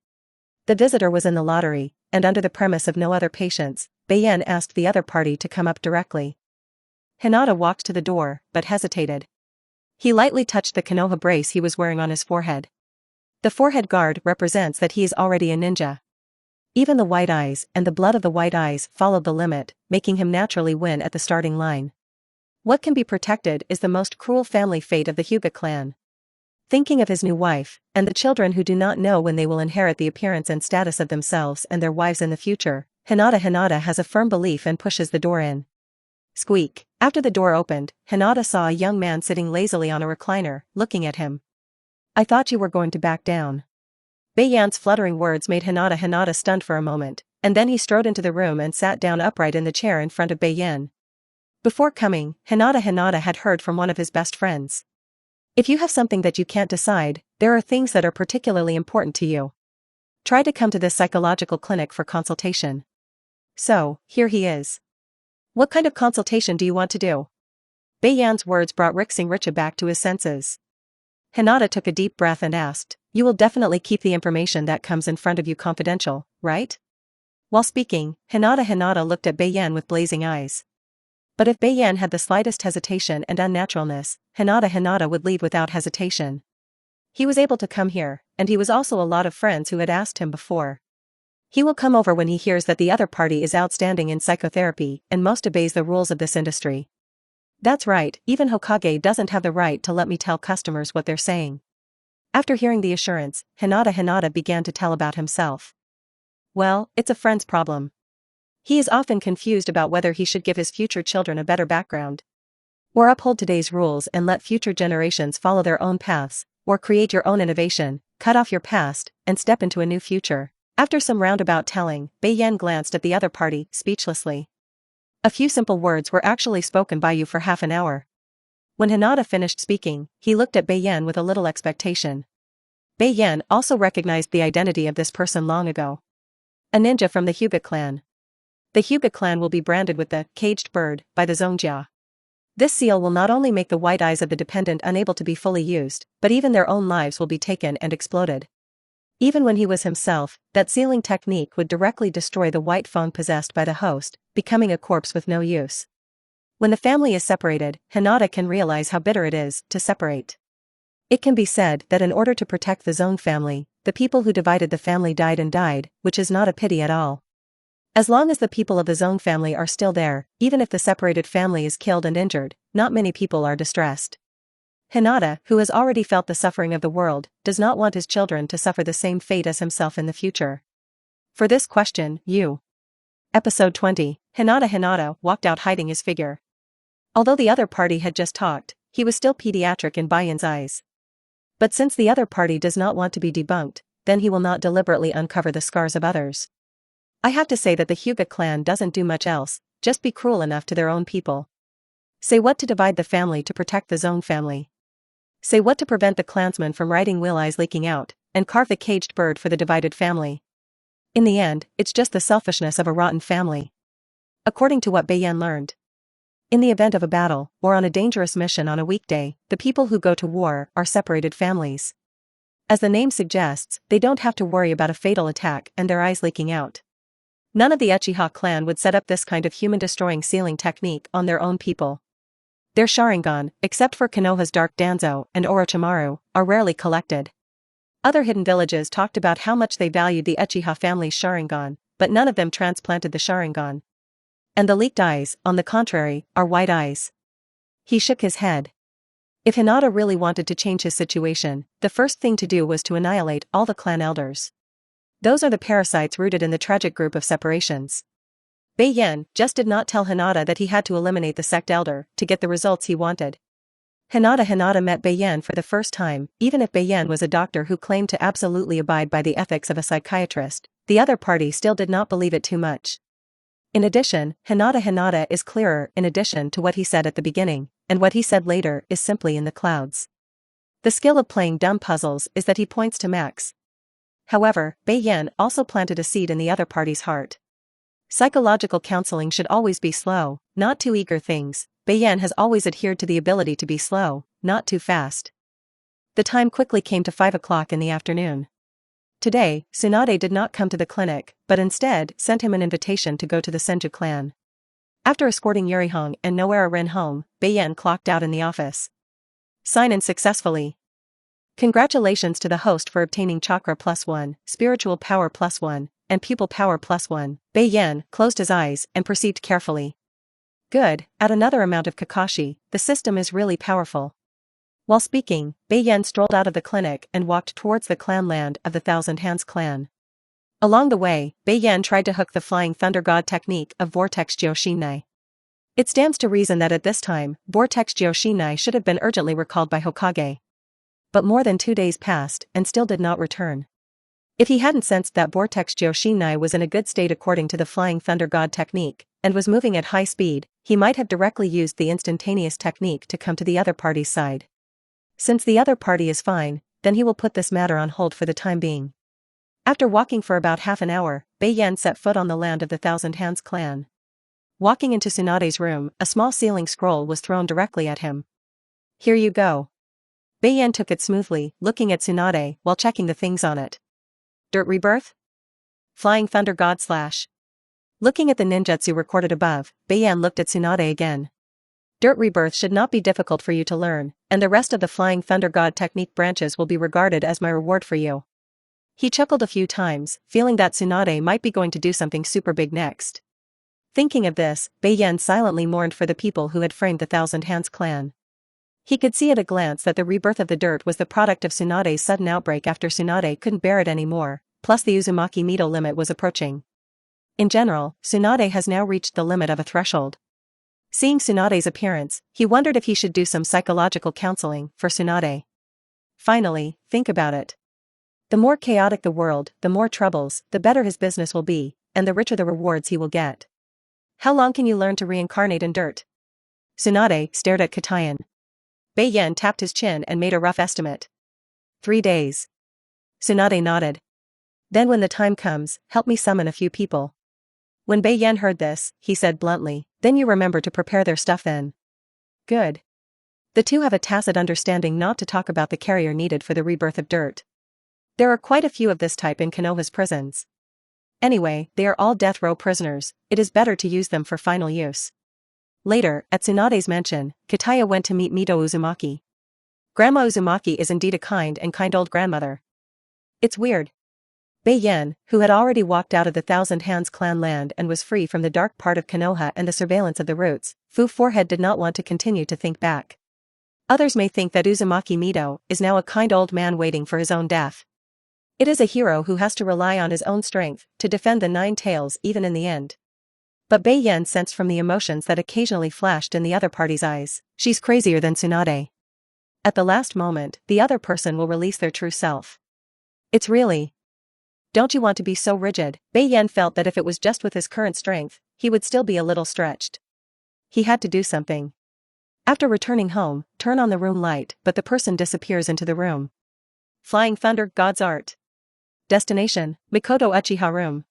The visitor was in the lottery, and under the premise of no other patients, Bei Yan asked the other party to come up directly. Hinata walked to the door, but hesitated. He lightly touched the Konoha brace he was wearing on his forehead. The forehead guard represents that he is already a ninja. Even the white eyes and the blood of the white eyes followed the limit, making him naturally win at the starting line. What can be protected is the most cruel family fate of the Hyuga clan. Thinking of his new wife, and the children who do not know when they will inherit the appearance and status of themselves and their wives in the future, Hinata has a firm belief and pushes the door in. Squeak. After the door opened, Hinata saw a young man sitting lazily on a recliner, looking at him. I thought you were going to back down. Bei Yan's fluttering words made Hinata stunned for a moment, and then he strode into the room and sat down upright in the chair in front of Bei Yan. Before coming, Hinata had heard from one of his best friends. If you have something that you can't decide, there are things that are particularly important to you. Try to come to this psychological clinic for consultation. So, here he is. What kind of consultation do you want to do? Bei Yan's words brought Rixing Richa back to his senses. Hinata took a deep breath and asked, you will definitely keep the information that comes in front of you confidential, right? While speaking, Hinata looked at Bei Yan with blazing eyes. But if Bei Yan had the slightest hesitation and unnaturalness, Hinata would leave without hesitation. He was able to come here, and he was also a lot of friends who had asked him before. He will come over when he hears that the other party is outstanding in psychotherapy and most obeys the rules of this industry. That's right, even Hokage doesn't have the right to let me tell customers what they're saying. After hearing the assurance, Hinata began to tell about himself. Well, it's a friend's problem. He is often confused about whether he should give his future children a better background, or uphold today's rules and let future generations follow their own paths, or create your own innovation, cut off your past, and step into a new future. After some roundabout telling, Bei Yan glanced at the other party, speechlessly. A few simple words were actually spoken by you for half an hour. When Hinata finished speaking, he looked at Bei Yan with a little expectation. Bei Yan also recognized the identity of this person long ago. A ninja from the Hyuga clan. The Hyuga clan will be branded with the caged bird by the Zongjia. This seal will not only make the white eyes of the dependent unable to be fully used, but even their own lives will be taken and exploded. Even when he was himself, that sealing technique would directly destroy the white fang possessed by the host, becoming a corpse with no use. When the family is separated, Hinata can realize how bitter it is to separate. It can be said that in order to protect the Zone family, the people who divided the family died and died, which is not a pity at all. As long as the people of the Zone family are still there, even if the separated family is killed and injured, not many people are distressed. Hinata, who has already felt the suffering of the world, does not want his children to suffer the same fate as himself in the future. For this question, you. Episode 20, Hinata walked out hiding his figure. Although the other party had just talked, he was still pediatric in Bei Yan's eyes. But since the other party does not want to be debunked, then he will not deliberately uncover the scars of others. I have to say that the Hyuga clan doesn't do much else, just be cruel enough to their own people. Say what to divide the family to protect the Zone family. Say what to prevent the clansmen from riding will eyes leaking out, and carve the caged bird for the divided family. In the end, it's just the selfishness of a rotten family. According to what Bei Yan learned. In the event of a battle, or on a dangerous mission on a weekday, the people who go to war are separated families. As the name suggests, they don't have to worry about a fatal attack and their eyes leaking out. None of the Uchiha clan would set up this kind of human-destroying sealing technique on their own people. Their Sharingan, except for Konoha's Dark Danzo and Orochimaru, are rarely collected. Other hidden villages talked about how much they valued the Uchiha family's Sharingan, but none of them transplanted the Sharingan. And the leaked eyes, on the contrary, are white eyes. He shook his head. If Hinata really wanted to change his situation, the first thing to do was to annihilate all the clan elders. Those are the parasites rooted in the tragic group of separations. Bei Yan just did not tell Hinata that he had to eliminate the sect elder to get the results he wanted. Hinata met Bei Yan for the first time, even if Bei Yan was a doctor who claimed to absolutely abide by the ethics of a psychiatrist, the other party still did not believe it too much. In addition, Hinata is clearer in addition to what he said at the beginning, and what he said later is simply in the clouds. The skill of playing dumb puzzles is that he points to Max. However, Bei Yan also planted a seed in the other party's heart. Psychological counseling should always be slow, not too eager things. Bei Yan has always adhered to the ability to be slow, not too fast. The time quickly came to 5 o'clock in the afternoon. Today, Tsunade did not come to the clinic, but instead sent him an invitation to go to the Senju clan. After escorting Yurihong and Noera Rin home, Bei Yan clocked out in the office. Sign in successfully. Congratulations to the host for obtaining Chakra +1, Spiritual Power +1, and Pupil Power +1. Bei Yan closed his eyes and perceived carefully. Good, add another amount of Kakashi, the system is really powerful. While speaking, Bei Yan strolled out of the clinic and walked towards the clan land of the Thousand Hands clan. Along the way, Bei Yan tried to hook the Flying Thunder God technique of Vortex Gyoshinai. It stands to reason that at this time, Vortex Gyoshinai should have been urgently recalled by Hokage. But more than 2 days passed and still did not return. If he hadn't sensed that Vortex Gyoshinai was in a good state according to the Flying Thunder God technique, and was moving at high speed, he might have directly used the instantaneous technique to come to the other party's side. Since the other party is fine, then he will put this matter on hold for the time being. After walking for about half an hour, Bei Yan set foot on the land of the Thousand Hands clan. Walking into Tsunade's room, a small sealing scroll was thrown directly at him. Here you go. Bei Yan took it smoothly, looking at Tsunade while checking the things on it. Dirt Rebirth? Flying Thunder God / Looking at the ninjutsu recorded above, Bei Yan looked at Tsunade again. Dirt Rebirth should not be difficult for you to learn, and the rest of the Flying Thunder God technique branches will be regarded as my reward for you. He chuckled a few times, feeling that Tsunade might be going to do something super big next. Thinking of this, Bei Yan silently mourned for the people who had framed the Thousand Hands clan. He could see at a glance that the rebirth of the dirt was the product of Tsunade's sudden outbreak after Tsunade couldn't bear it anymore, plus the Uzumaki Mito limit was approaching. In general, Tsunade has now reached the limit of a threshold. Seeing Tsunade's appearance, he wondered if he should do some psychological counseling for Tsunade. Finally, think about it. The more chaotic the world, the more troubles, the better his business will be, and the richer the rewards he will get. How long can you learn to reincarnate in dirt? Tsunade stared at Katayan. Bei Yan tapped his chin and made a rough estimate. 3 days. Tsunade nodded. Then when the time comes, help me summon a few people. When Bei Yan heard this, he said bluntly, then you remember to prepare their stuff then. Good. The two have a tacit understanding not to talk about the carrier needed for the rebirth of dirt. There are quite a few of this type in Konoha's prisons. Anyway, they are all death row prisoners, it is better to use them for final use. Later, at Tsunade's mansion, Kataya went to meet Mito Uzumaki. Grandma Uzumaki is indeed a kind old grandmother. It's weird. Bei Yan, who had already walked out of the Thousand Hands clan land and was free from the dark part of Konoha and the surveillance of the roots, Fu Forehead did not want to continue to think back. Others may think that Uzumaki Mito is now a kind old man waiting for his own death. It is a hero who has to rely on his own strength to defend the 9 tails even in the end. But Bei Yan sensed from the emotions that occasionally flashed in the other party's eyes, she's crazier than Tsunade. At the last moment, the other person will release their true self. It's really. Don't you want to be so rigid? Bei Yan felt that if it was just with his current strength, he would still be a little stretched. He had to do something. After returning home, turn on the room light, but the person disappears into the room. Flying Thunder, God's Art. Destination, Mikoto Uchiha Room.